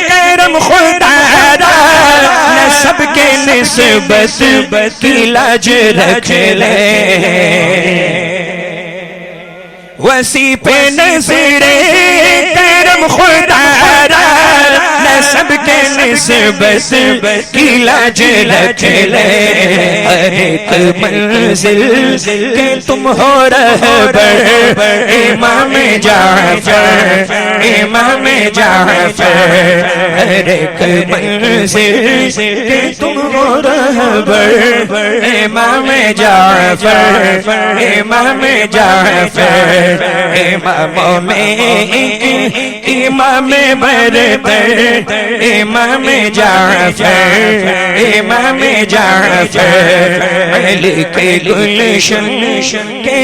करम खुदा न सबके निस्बत की लाज रख ले वसी पे नज़रे करम खुदा न सबके निस्बत की लाज रख ले हर एक मंजिल के तुम हो रहबर इमाम जाफर इमाम जाफर हर एक मंजिल के तुम हो रहबर इमाम जाफर इमाम जाफर इमामों में इमाम बरतर इमाम जाफर इमाम जाफर अली के गुलशन के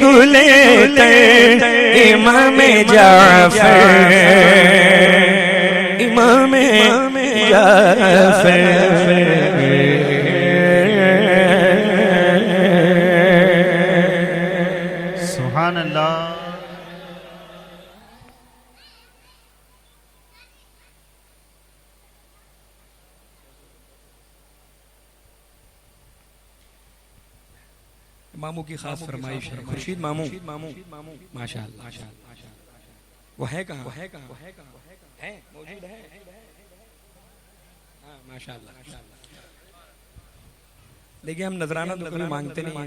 गुलतर इमाम जाफर इमाम जाफर
सुभान अल्लाह।
मामू की खास फरमाइश है खुर्शीद मामू माशाअल्लाह वो है कहाँ है मौजूद है हाँ माशाअल्लाह देखिए हम नजराना तो कभी मांगते नहीं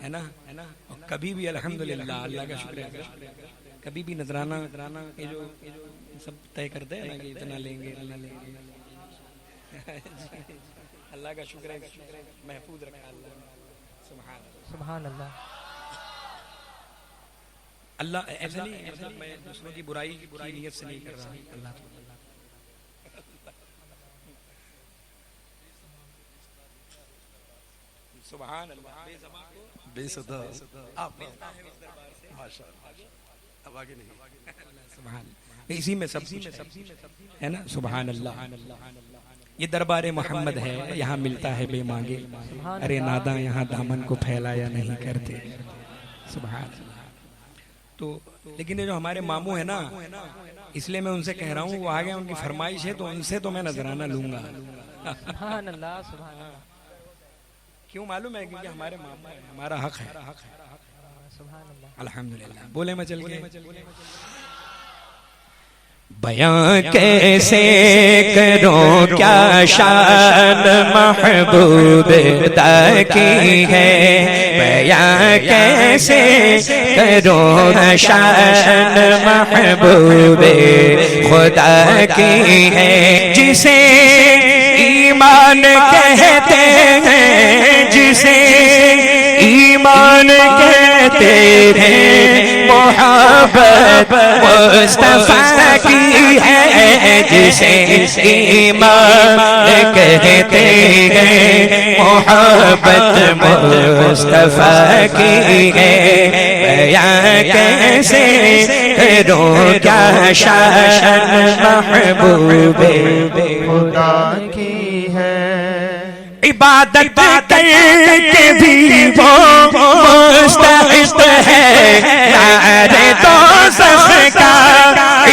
है ना और कभी भी अल्हम्दुलिल्लाह अल्लाह का शुक्र है कभी भी नजराना ये जो सब तय करते हैं ना कि इतना लेंगे इतना लेंगे अल्लाह का शुक्र है महफूज रखा अल्लाह
सुभान अल्लाह।
अल्लाह ऐसा नहीं मतलब मैं दूसरों की बुराई की नीयत से नहीं कर रहा अल्लाह सुभान अल्लाह
बेसदा आप अब आगे नहीं
सुभान इसी में सब है ना सुभान अल्लाह ये दरबार मोहम्मद है यहाँ मिलता है बेमांगे अरे नादा यहाँ दामन को फैलाया नहीं करते सुभान अल्लाह। तो लेकिन ये जो हमारे मामू है ना इसलिए मैं उनसे कह रहा हूँ वो आ गए उनकी फरमाइश है तो उनसे तो मैं नजराना लूंगा
सुभान अल्लाह सुभान अल्लाह।
क्यों मालूम है क्योंकि हमारे मामू है हमारा हक है
सुभान अल्लाह।
अल्हम्दुलिल्लाह बोले मैं चल के
बयां कैसे करो क्या शान महबूब खुदा की है, बयां कैसे करो शान महबूब खुदा की है। जिसे ईमान कहते हैं, जिसे ईमान कहते हैं, मोहब्बत मुस्तफा की है। जिसे ईमान कहते हैं, मोहब्बत मुस्तफा की है। बयां कैसे करूं क्या शान महबूब
खुदा की है।
इबादत करके भी वो मुस्तहिक़ है नारे दोज़ख का।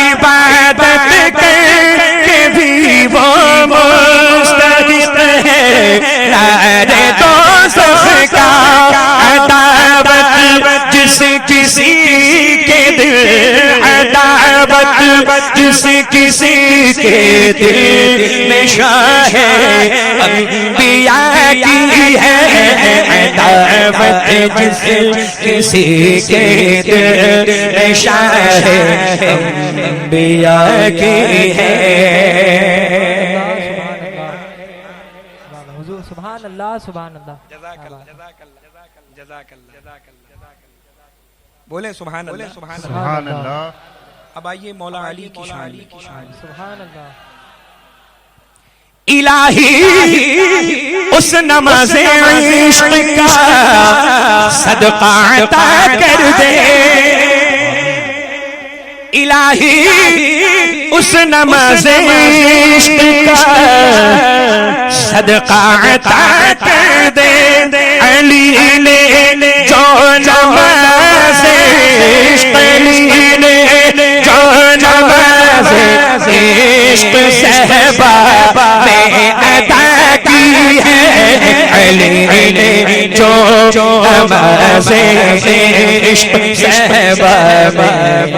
इबादत करके भी वो मुस्तहिक़ है नारे दोज़ख का। अदावत जिस किसी के दिल, अदावत जिस किसी के दिल में शाह अंबिया की है। अदावत जिस किसी के दिल में शाह अंबिया की है।
हुजूर सुभान अल्लाह सुभान अल्लाह।
बोले सुभान अल्लाह
सुभान अल्लाह।
अब आइए मौला अली की शान।
सुभान अल्लाह।
इलाही उस नमाज़े इश्क़ का सदका अता कर दे। इलाही उस नमाज़े इश्क़ का सदका अता कर दे। अली ने जो नमाज़े इश्क़ ने जो नमाज़े इश्क़ सहबा में अदा की है। अली ने जो नमाज़े इश्क़ सहबा में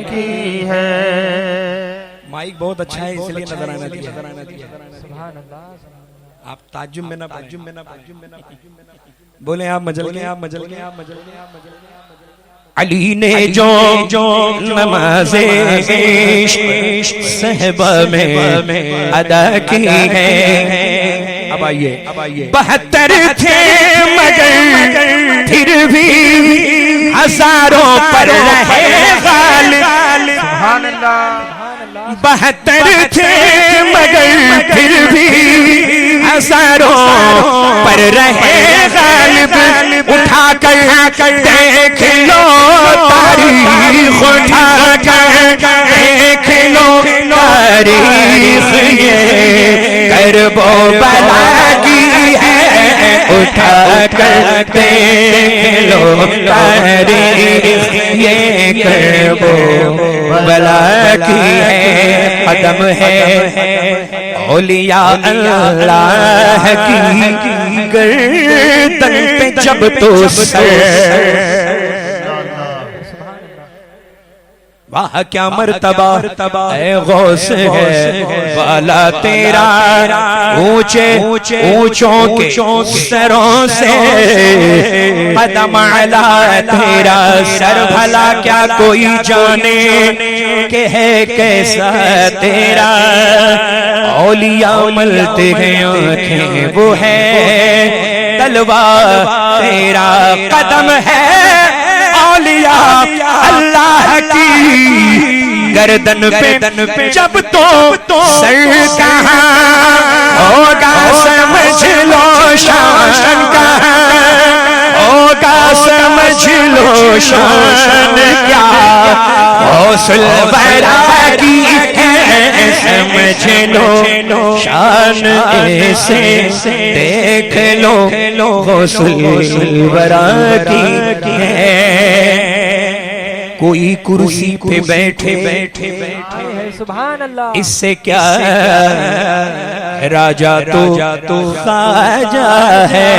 की है।
माइक बहुत अच्छा है इसलिए नजर आना दिया।
सुभान अल्लाह।
आप ताज्जुब में ना बोले, आप मजल के आप मजल के आप मजल के आप मजल के। अली ने जो नमाज़े इश्क़ सहबा में अदा की है। अब आइए 72 थे मगर फिर भी हजारों पर रहे गालिब।
सुभान अल्लाह।
72 थे मगर फिर भी हजारों पर रहे गालिब। उठा कर देख लो तारीख, उठा कर देख लो तारीख, ये करबो बला की है। उठा कर देख लो तारीख, ये करबो बला की है। कदम है औलिया अल्लाह की गर्दन पे जब तो सर। वाह क्या मर्तबा है गौस है वाला तेरा, ऊंचे ऊंचों के सरों से कदम आला तेरा। सर भला क्या कोई जाने के है कैसा तेरा। औलिया मलते हैं आंखें वो है तलवा तेरा। कदम है औलिया अल्लाह की गर्दन पे जब तो सर कहाँ होगा समझ लो शान कहाँ होगा समझ लो शान क्या। हौसला बड़ा की है समझ लो शान ऐसे देख लो हौसला बड़ा की है। कोई कुर्सी पे बैठे
सुभान अल्लाह।
इससे क्या राजा तो खाजा है।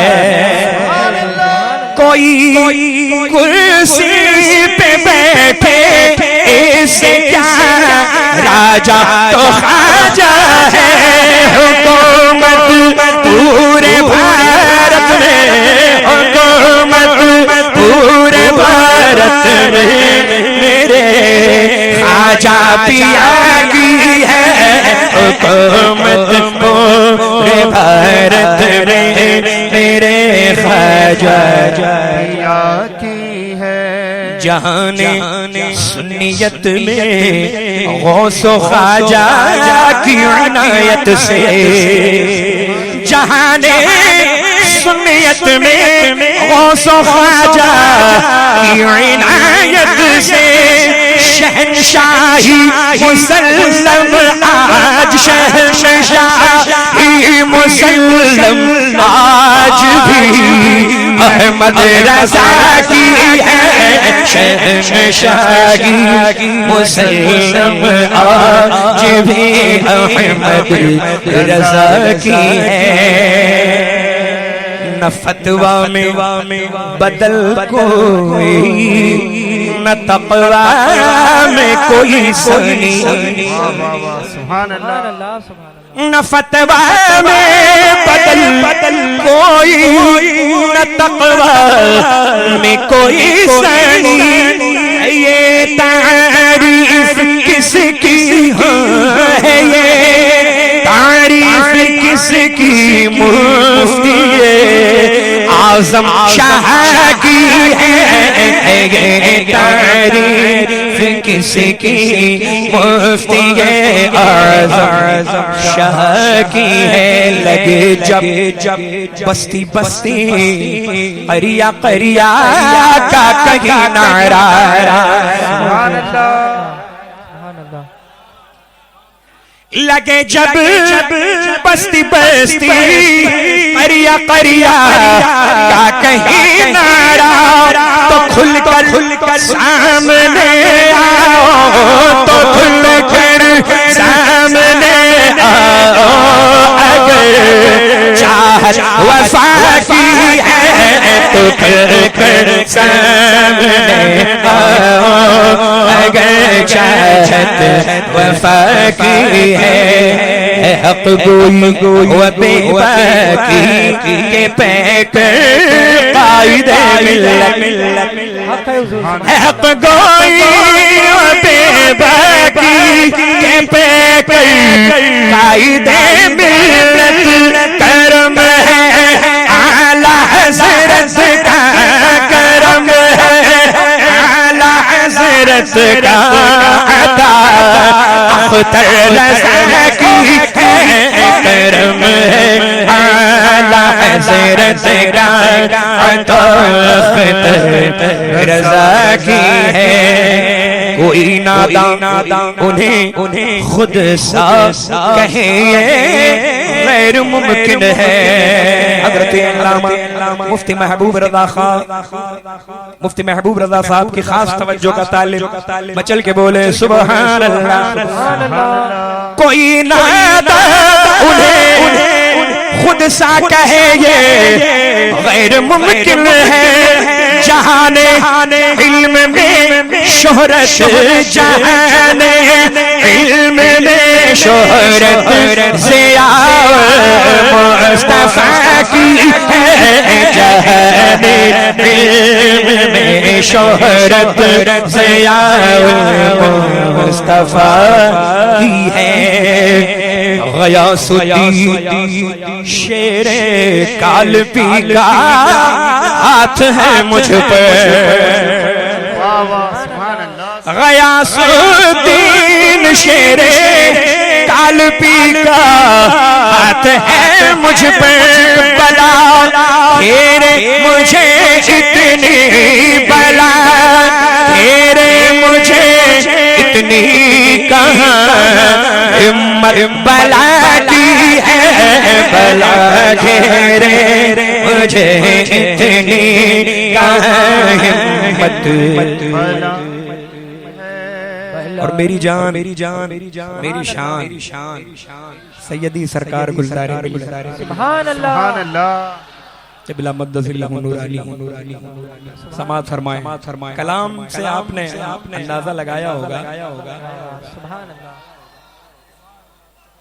कोई कुर्सी पे बैठे इससे क्या खाजा तो खाजा है, हुकूमत पूरे भारत में, हुकूमत पूरे भारत में मेरे खाजा पिया की है, हुकूमत पूरे भारत में मेरे खाजा
पिया की है।
जहाने सुन्नियत में गौसो ख्वाजा की इनायत से, जहाने सुन्नियत में गौसो ख्वाजा की इनायत से शहंशाही मुसल्लम आज शहंशाही मुसल्लम आज भी अहमद रज़ा की है, शहंशाही मुसल्लम आज भी अहमद रज़ा की है। न फतवा में बदल कोई, न तक़वा में कोई सनी,
सुभान अल्लाह
न फतवा में बदल कोई, न तक़वा में कोई सनी। ये तारीफ किसकी है, ये तारीफ किसकी मुफ्ती आज़म शाह की है, ये तारीफ किसकी मुफ्ती आज़म शाह की है। लगे जब बस्ती बस्ती करिया करिया का कहीं नारा,
सुभान अल्लाह
लगे जब बस्ती बस्ती करिया करिया का कहीं नारा, तो खुल कर सामने आओ, तो खुल कर सामने आओ, अगर चाहत वफा की है तो खुल कर सामने आओ, अगर चाहत वफा की है। हक गोई व बेबाकी के पैक कायदे मिल्लत, हक गोई व बेबाकी के पैक कायदे मिल्लत, करम है आला हज़रत का, करम है आला हज़रत का अता अख्तर रज़ा की है, करम है आला हज़रत का अता अख्तर रज़ा की है। कोई नादान उन्हें खुद सा कहे गैर मुमकिन है। हज़रत अल्लामा मुफ्ती महबूब रज़ा खान, मुफ्ती महबूब रज़ा साहब की खास तवज्जो का तालिब मचल के बोले सुभान अल्लाह। कोई नादान उन्हें खुद सा कहे ये गैर मुमकिन है, जहाने इल्म में शोहरत, जहाने इल्म में शोहरत ज़िया मुस्तफ़ा की है, जहाने इल्म में शोहरत ज़िया मुस्तफ़ा की है। गयासुद्दीन शेरे कालपी का हाथ है मुझ पर, गयासुद्दीन शेरे कालपी का हाथ है मुझ पर, बला घेरे मुझे इतनी बला घेरे मुझे इतनी कहाँ हिम्मत बला की है, बला घेरे मुझे इतनी कहाँ हिम्मत। और मेरी जान मेरी शान सैयदी सरकार गुलजार
सुभान अल्लाह
बिला मद्दसिल्लाहु नूरानी समात फरमाए। कलाम से आपने अंदाजा लगाया होगा
सुभान अल्लाह।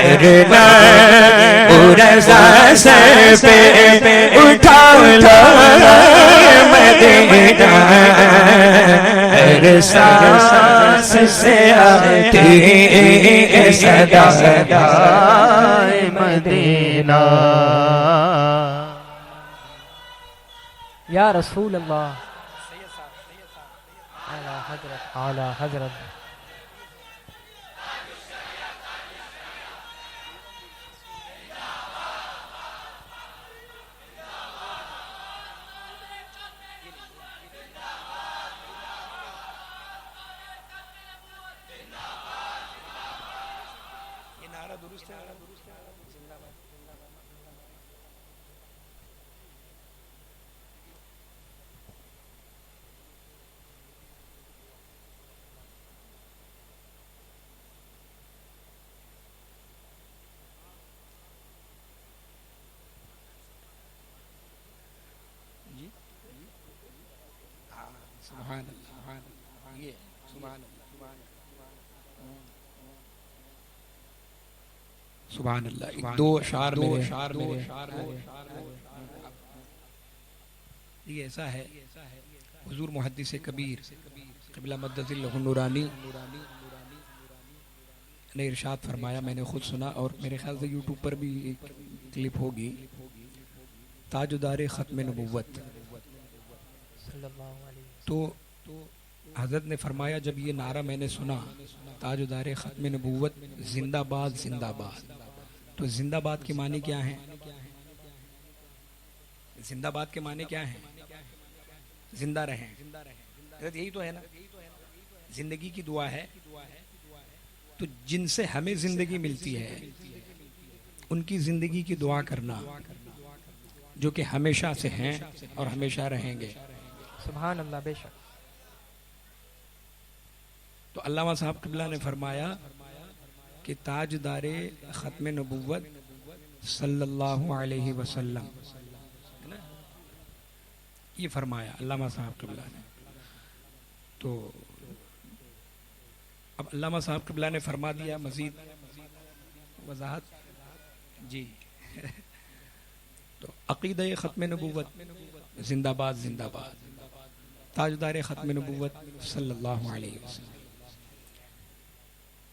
वरना रज़ा सर पे उठा लो मदीना, हर सांस से आती सदा
सदाए मदीना।
या रसूल अल्लाह, आला हजरत, आला हजरत।
सुभान अल्लाह, ये सुभान अल्लाह, सुभान अल्लाह। दो अशार मेरे ये ऐसा है, हुजूर मुहद्दिस कबीर क़िबला मद्दज़िल्लहु नूरानी ने इरशाद फरमाया, मैंने खुद सुना और मेरे ख्याल से यूट्यूब पर भी एक क्लिप होगी, ताजुदारे ख़त्म नबुव्वत। तो हज़रत ने फरमाया, जब ये नारा मैंने सुना, ताजुदारे ख़त्म नबुव्वत जिंदाबाद जिंदाबाद, तो जिंदाबाद के माने क्या हैं? जिंदाबाद के माने क्या हैं? जिंदा रहें, यही तो है ना, जिंदगी की दुआ है। तो जिनसे हमें जिंदगी मिलती है उनकी जिंदगी की दुआ करना, जो कि हमेशा से हैं और हमेशा रहेंगे।
सुभान अल्लाह, बेशक।
तो अल्लामा साहब क़िबला ने फरमाया कि ताजदारे ख़त्म नबुव्वत सल्लल्लाहु अलैहि वसल्लम, है ना, ये फरमाया अल्लामा साहब क़िबला ने। तो अब अल्लामा साहब क़िबला ने फरमा दिया, मज़ीद वज़ाहत जी। तो अक़ीदा ख़त्म नबुव्वत जिंदाबाद जिंदाबाद, ताजदार ख़त्म नबुव्वत सल्लल्लाहु अलैहि वसल्लम,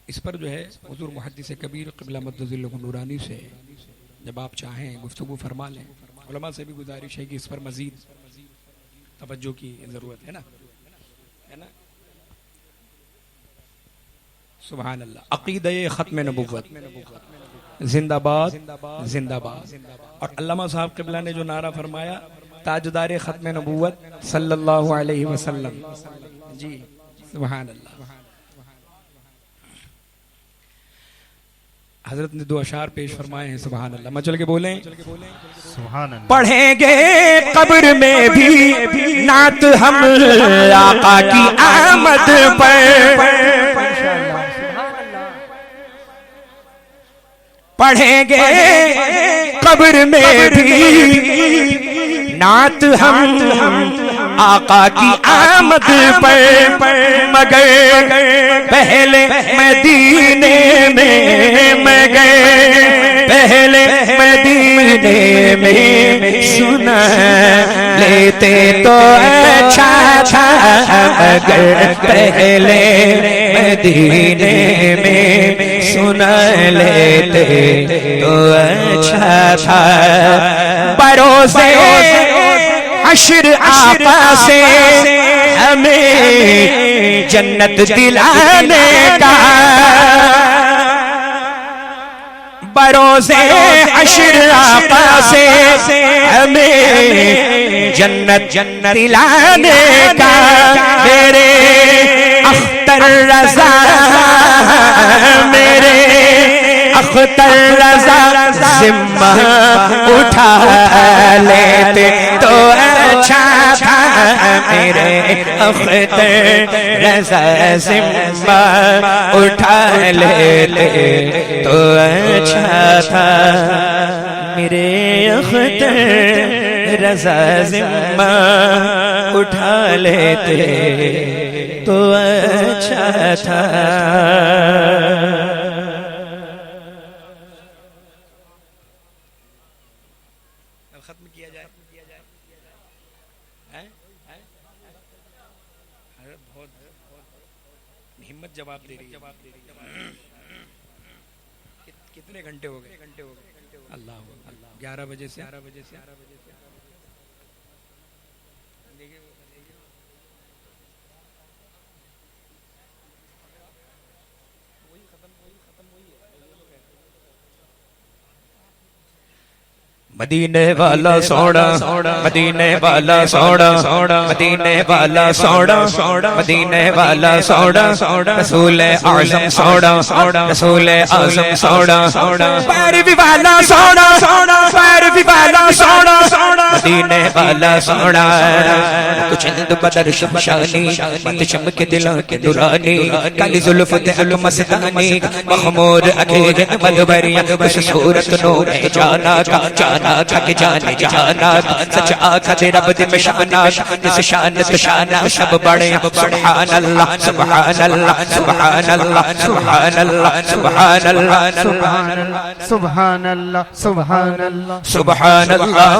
इस पर जो है हुज़ूर मुहद्दिस कबीर क़िबला मद्दज़िल्लहु नूरानी से जब आप चाहें गुफ्तगू फरमा लें। उलमा से भी गुजारिश है कि इस पर मज़ीद तवज्जो की ज़रूरत है ना, है ना। सुभान अल्लाह। अक़ीदा ख़त्म नबुव्वत जिंदाबाद जिंदाबाद। और अल्लामा साहब क़िबला ने जो नारा फरमाया, ताजदार ख़त्म नबुव्वत सल्लल्लाहु अलैहि वसल्लम जी, सुभान अल्लाह। हजरत ने दो अशार पेश फरमाए हैं, सुभान अल्लाह। मचल के बोलें
सुभान अल्लाह।
पढ़ेंगे कब्र में भी नात हम आका की आमद पर, पढ़ेंगे कब्र में भी नात हम आका की आमद पर, मगर पहले मदीने में मगर पहले मदीने में सुना लेते तो अच्छा था, मगर पहले मदीने में सुना लेते तो अच्छा था। भरोसे हश्र आका से हमें जन्नत दिलाने का, भरोसे हश्र आका से हमें जन्नत दिलाने का। मेरे अख्तर रज़ा, मेरे अख्तर रज़ा ज़िम्मा उठा लेते तो अच्छा था, मेरे अख्तर रज़ा ज़िम्मा उठा लेते तो अच्छा था, मेरे अख्तर रज़ा ज़िम्मा उठा लेते तो अच्छा था।
अरे बहुत हिम्मत जवाब दे रही है। कितने घंटे हो गए? अल्लाह 11 बजे से
मदीने वाला सोना, मदीने वाला सोना, मदीने वाला सोना, मदीने वाला सोना, रसूल आज़म सोना, रसूल आज़म सोना, पैरवी वाला सोना, पैरवी वाला सोना, मदीने वाला सोना। कुछ हिंद बदर शमशानी, मत चमके दिलों के दुरानी, काली जुल्फ तेल मस्तानी, महमूद अकेले मधुबरिया, उस सूरत नूर जाना का जाना के जाने जाना, सच आखा तेरा बद में शाना, इस शान तो शाना सब बड़े, सुभान अल्लाह सुभान अल्लाह सुभान अल्लाह सुभान अल्लाह सुभान अल्लाह
सुभान अल्लाह सुभान अल्लाह
सुभान अल्लाह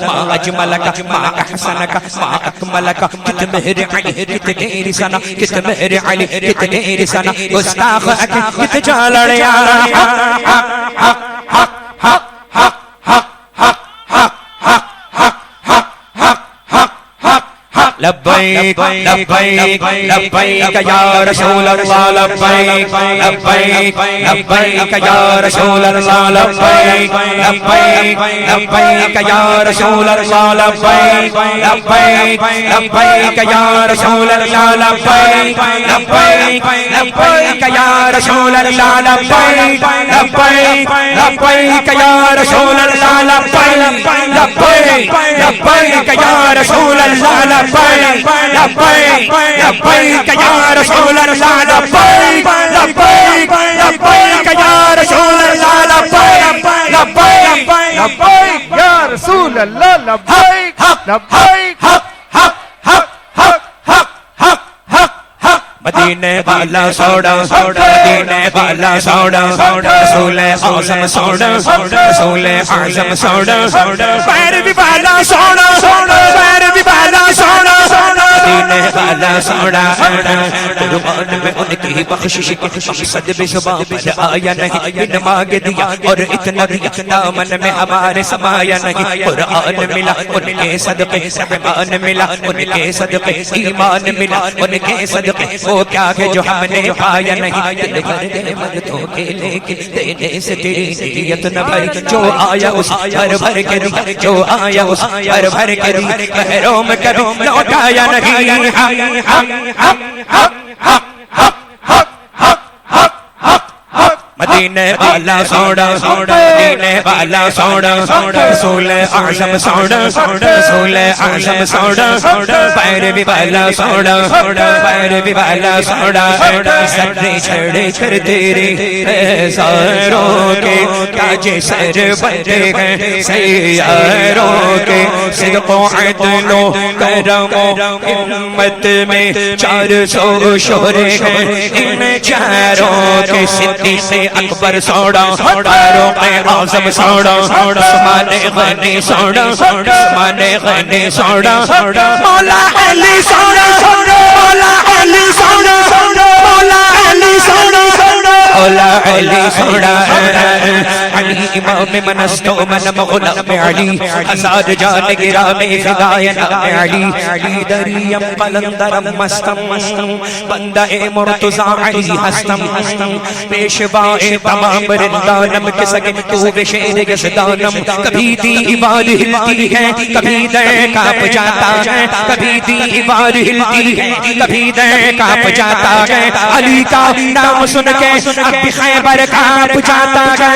मा अजमलक मा अहसनक मा अकमलक, कित मेहर अली कित तेरी सना, कित मेहर अली कित तेरी सना, गुस्ताख कित जालड़िया लब्बैक लब्बैक लब्बैक या रसूल अल्लाह, लब्बैक लब्बैक लब्बैक या रसूल अल्लाह, लब्बैक लब्बैक लब्बैक या रसूल अल्लाह, लब्बैक लब्बैक लब्बैक या रसूल अल्लाह, लब्बैक लब्बैक लब्बैक या रसूल अल्लाह, लब्बैक लब्बैक लब्बैक या रसूल अल्लाह, लब्बैक लब्बैक लब्बैक या रसूल अल्लाह, लब्बैक लब्बैक लब्बैक या रसूल अल्लाह, लब्बैक लब्बैक लब्बैक या रसूल अल्लाह, लब्बैक लब्बैक लब्बैक
या रसूल अल्लाह, लब्बैक लब्बैक
मदीने वाला सोना, मदीने वाला सोना, रसूल आज़म सोना, रसूल आज़म सोना, पैरवी वाला सोना, पैरवी वाला सोना, मदीने वाला सोना। कुर्बान में उनकी बख्शिश की मकसद बेजुबान पर आया नहीं, बिन मांगे दिया और इतना दिया, दामन में हमारे समाया नहीं। कुरान मिला उनके सदके, रहमान मिला उनके सदके, ईमान मिला उनके सदके, वो क्या है जो हमने पाया नहीं। दिल भर दे मर्दों के लेके देने से तेरी नीयत न भरी, जो आया उस भर भर के दी, जो आया उस भर भर के दी, महरूम करो लौटाया नहीं। मदीने वाला सोना, मदीने वाला सोना, रसूल आज़म सोना, रसूल आज़म सोना, पैरवी वाला सोना, पैरवी वाला सोना, सरे छड़े कर तेरे सारों के ताजे सर बंदे हैं, सैयारों के सिद्क़ो अदलो करमो उम्मत में 400 शोरे हैं, इन चारों के सिद्दीक़ से अकबर सोना, फारूक आज़म सोना, उस्मान गनी सोना, उस्मान गनी सोना, मौला अली सोना, मौला अली सोना, मौला अली सोना, मौला अली सोना, अली इमाम मनस्तो मन मौला में अली, हजार जान गिरा में फिदायन अली, अली दरियम कलंदरम मस्तम मस्तम, बंदा ए मुर्तज़ा अली हस्तम हस्तम, पेशवा तमाम रिंदानम के सगे तू विशेर यज़दानम। कभी दीवार हिलती है, कभी दर कांप जाता है, कभी दीवार हिलती है, कभी दर कांप जाता है, अली का नाम सुन के अब भी खैबर कांप जाता है।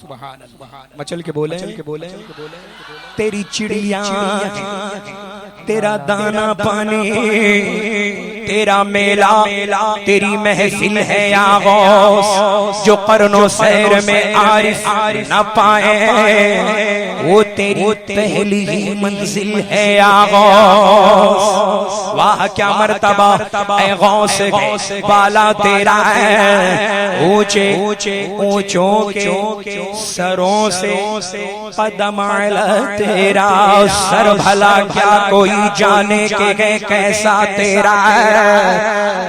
मचल के बोले तेरी चिड़िया तेरा दाना पानी तेरा मेला तेरी महफिल है या गौस जो करनो सैर में आरिफ न पाए वो तेरी पहली ही मंजिल है या गौस। वाह क्या मर्तबा ऐ गौस बाला तेरा है ऊंचे ऊंचों के सरों से कदम आला तेरा सर भला क्या कोई जाने के कैसा तेरा है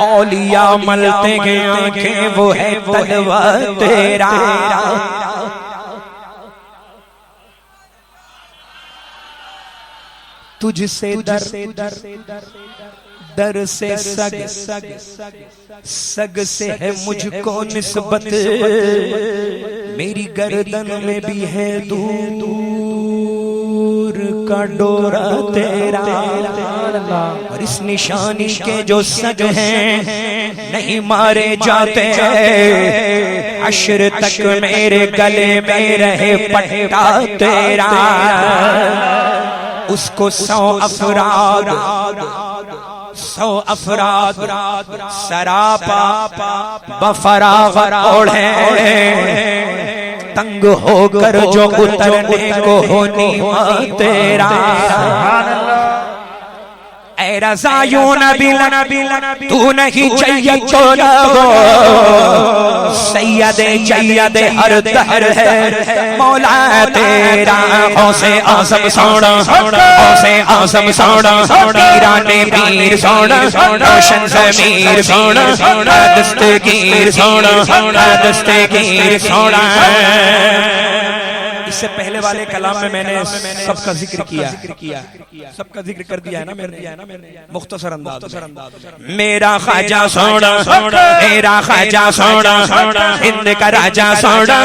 औलिया मलते के आंखें वो है तलवा तेरा। तुझसे दर से सग से है मुझको निस्बत मेरी गर्दन में भी है दूर का डोरा तेरा और इस निशानी के जो सग हैं नहीं मारे जाते अशर तक मेरे गले में रहे पट्टा तेरा उसको 100 अफराद सरापा बफरागत ओढ़े तंग होकर जो उतरने को होनी तेरा। ऐ रज़ा यूं नबी तू नहीं चाहिए तो न हो सैयदे हर दहर है मौला तेरा गौसे आज़म सोना गौसे आज़म सोना पीराने पीर सोना रोशन ज़मीर सोना दस्तगीर सोना दस्तगीर सोना। इससे पहले वाले कलाम में मैंने सबका जिक्र किया सबका जिक्र कर दिया है ना मैंने मुख्तसर अंदाज। मेरा ख्वाजा सोना मेरा ख्वाजा सोना हिंद का राजा सोना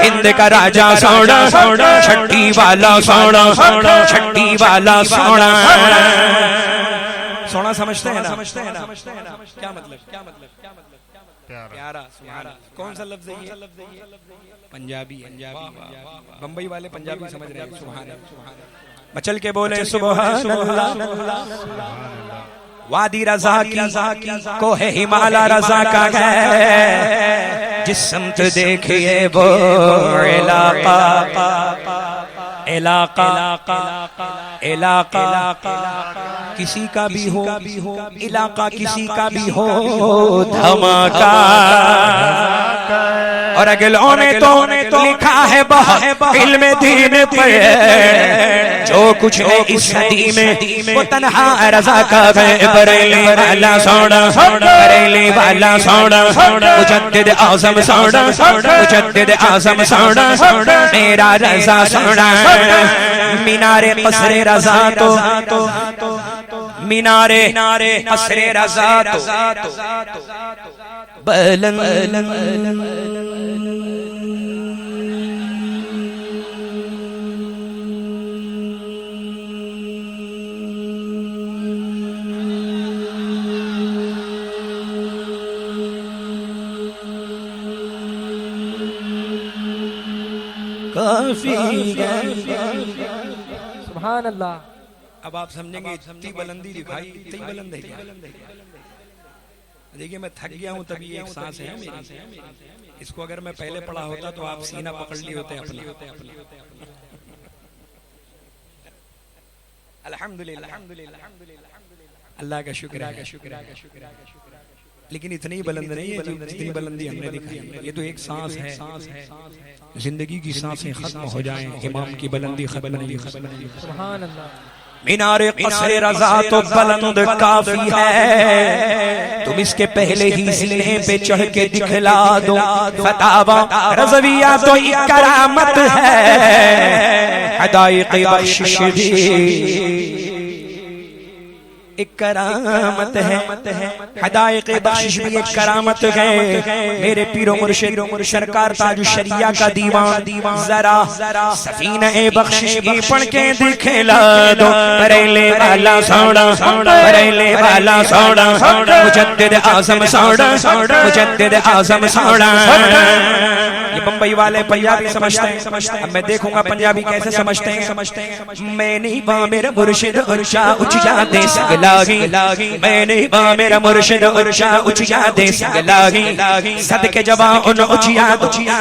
हिंद का राजा सोना छठी वाला सोना छठी वाला सोना। सोना समझते हैं ना क्या मतलब प्यारा कौन सा लफ्ज़ है? पंजाबी बम्बई वाले पंजाबी समझ रहे हैं। सुभान अल्लाह मचल के बोले सुभान अल्लाह। वादी रज़ा की को है हिमालय रज़ा का है जिस समत देखिए वो इलाका किसी का भी हो इलाका किसी का भी हो धमाका और अगलों ने तो लिखा है बहुत इल्म दीन पर जो कुछ है इस सदी में वो तन्हा रज़ा का है बरेली वाला सोना बरेली वाला सोना मुजद्दिद आज़म सोना मुजद्दिद आज़म सोना मेरा रज़ा सोना। मीनारे कसरे रज़ा तो मीनारे कसरे रज़ा तो
सुभान अल्लाह।
अब आप समझेंगे इतनी बुलंदी दिखाई इतनी बुलंद है क्या? देखिए मैं थक गया हूँ तभी एक सांस है मेरी। इसको अगर मैं पहले पढ़ा होता तो आप सीना पकड़ लिए होते अपने। अल्हम्दुलिल्लाह अल्लाह का शुक्र है। लेकिन इतनी बुलंद नहीं है जितनी बुलंदी हमने दिखाई। ये तो एक सांस है। जिंदगी की सांसें खत्म हो जाएं, इमाम की बुलंदी खत्म नहीं।
सुभान अल्लाह।
मीनारे कसरे रज़ा तो बुलंद काफी है तुम इसके पहले ही सीने पे चढ़ के दिखला दो। फतावा रज़विया तो एक करामत है हदायक़ बख्शिश भी एक करामत है हदायक़ बख्शिश भी एक करामत है। मेरे पीरो मुर्शिद सरकार ताजु शरिया का दीवान जरा सफीना बख्शिश की पढ़ के दिखला दो। बरेले वाला सोना बरेले वाला सोना मुजद्दिद आज़म सोना मुजद्दिद आज़म सोना। ये बम्बई वाले पंजाबी समझते हैं। अब मैं देखूंगा पंजाबी कैसे समझते हैं। मैंने बा मेरा मुर्शिद उर्शा उचिया दे सगलागी, मैंने बा मेरा मुर्शिद उर्शा उचिया दे सगलागी। सदके जवा उन उचिया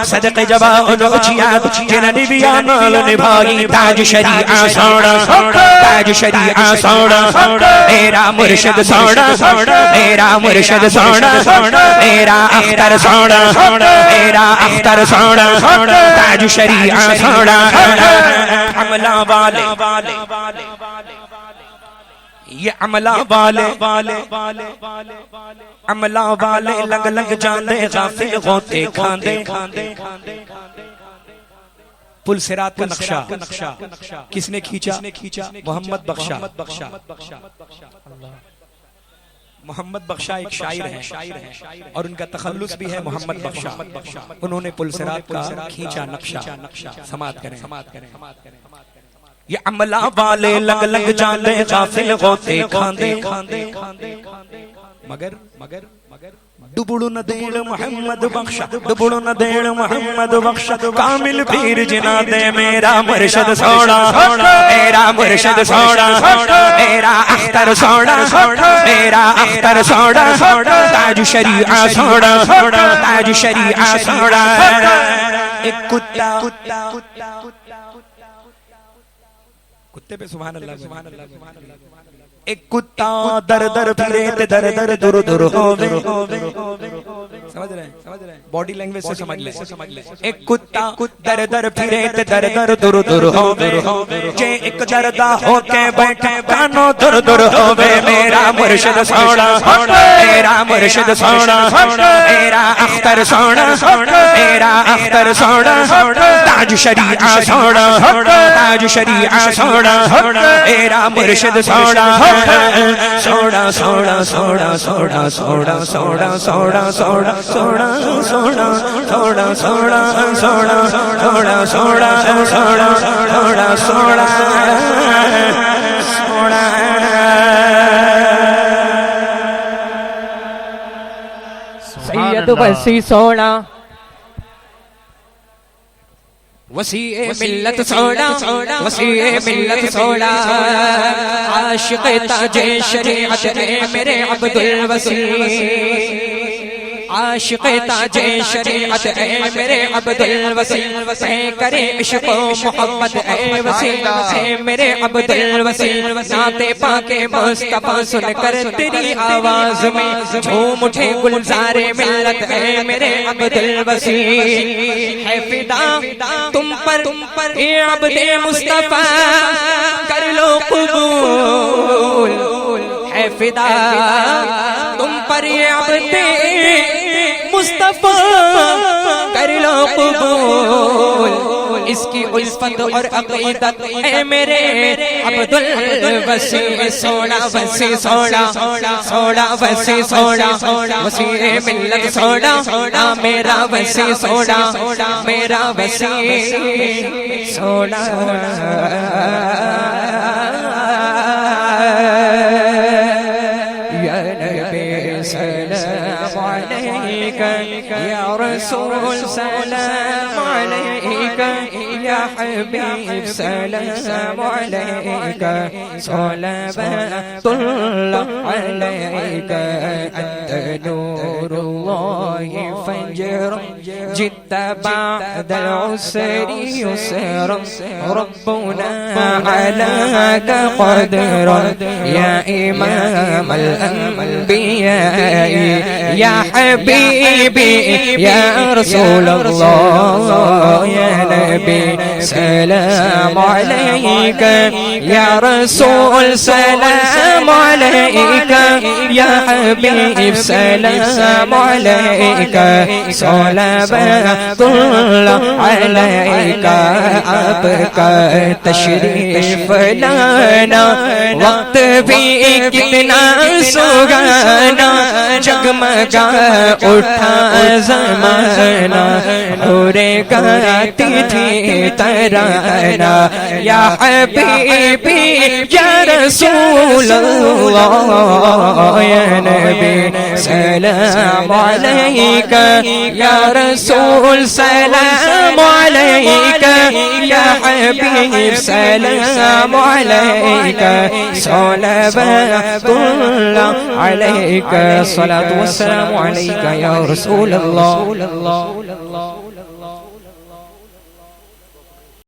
सदके जवा उन उचिया जिन्होंने भी नाल निभाई ताज शरीआ सोना, ताज शरीआ सोना मेरा मुर्शिद सोना, मेरा मुर्शिद सोना, मेरा अख्तर सोना, मेरा अख्तर सोना ताज शरीआ सोना। अमला वाले ये अमला वाले अमला वाले लग लग जाते गाफिल होते खांदे। पुल सिरात का नक्शा किसने खींचा? मोहम्मद बख्शा। मोहम्मद बख्शा एक शायर है और उनका तखल्लुस भी है मोहम्मद बख्शा। उन्होंने पुल सिरात का खींचा नक्शा। समात करें। ये अमला वाले लग लग जाते गाफिल होते खांदे। मगर डुबड़ू न देण मोहम्मद बख्शा, डुबड़ू न देण मोहम्मद बख्शा कामिल पीर जिना दे मेरा मुर्शिद सोना, मेरा मुर्शिद सोना, मेरा अख्तर सोना, मेरा अख्तर सोना ताज शरीआ सोना, ताज शरीआ सोना। एक कुत्ता कुत्ते पे सुभान अल्लाह, सुभान अल्लाह। एक कुत्ता दर दर फिरे ते दर दर दुर दुर होवे। समझ रहे हैं? बॉडी लैंग्वेज से समझ ले। एक कुत्ता दर दर फिरे ते दर दर दुर दुर होवे। जे एक जरदा होके बैठे कानो दुर दुर होवे। मेरा मुर्शिद सोना, मेरा मुर्शिद सोना, मेरा अख्तर सोना, मेरा अख्तर सोना ताज शरीआ सोना, ताज शरीआ सोना मेरा मुर्शिद सोना। सोना सोना सोना सोना सोना सोना सोना सोना सोना सोना सोना सोना सोना सोना सोना सोना सोना सोना सोना।
सैयद वसी सोना,
वसीए मिल्लत सोना, वसीए मिल्लत सोना आशिक़ ताजे शरीअत है मेरे अब्दुल वसी। आशिक़ ताजे शरीअत है मेरे अब्दुल वसी। करे इश्क़ मोहब्बत है वसी है मेरे अब्दुल वसी। नाते पाके मुस्तफ़ा सुनकर तेरी आवाज में झूम उठे गुलज़ारे मिल्लत है मेरे अब्दुल वसी। है फिदा तुम पर ए अब्दे मुस्तफ़ा कर लो कबूल। है फिदा तुम पर ए अब्दे मुस्तफ़ा कर लो कबूल। इसकी उल्फत और अक़ीदत है मेरे अब्दुल वसी। सोना वसी सोना सोना वसी सोना वसी मिल्लत सोना मेरा वसी सोना, मेरा वसी सोना। या नबी सलाम अलैका, या रसूल सलाम अलैका, या हबीब सलाम अलैका, सलावतुल्लाह अलैका। अंत नूरुल्लाहि फजरन जिद्दा बअदल उसरि युसरन। रब्बुना अलाका क़दरन या इमामल अंबिया, या हबीबी या रसूलल्लाह। या नबी सलाम अलैका, या रसूल सलाम अलैका, या हबीब सलाम अलैका, सलावतुल्लाह अलैका। आपका तशरीफ लाना वक्त भी कितना सुहाना, जगमगा उठा ज़माना। नूरे गाती थी कराना या हबीबी या रसूल अल्लाह या नबी सलाम अलैका या रसूल सलाम अलैका या हबीब सलाम अलैका सलावतुल्लाह अलैका सलातु वस्सलामु अलैका या रसूल अल्लाह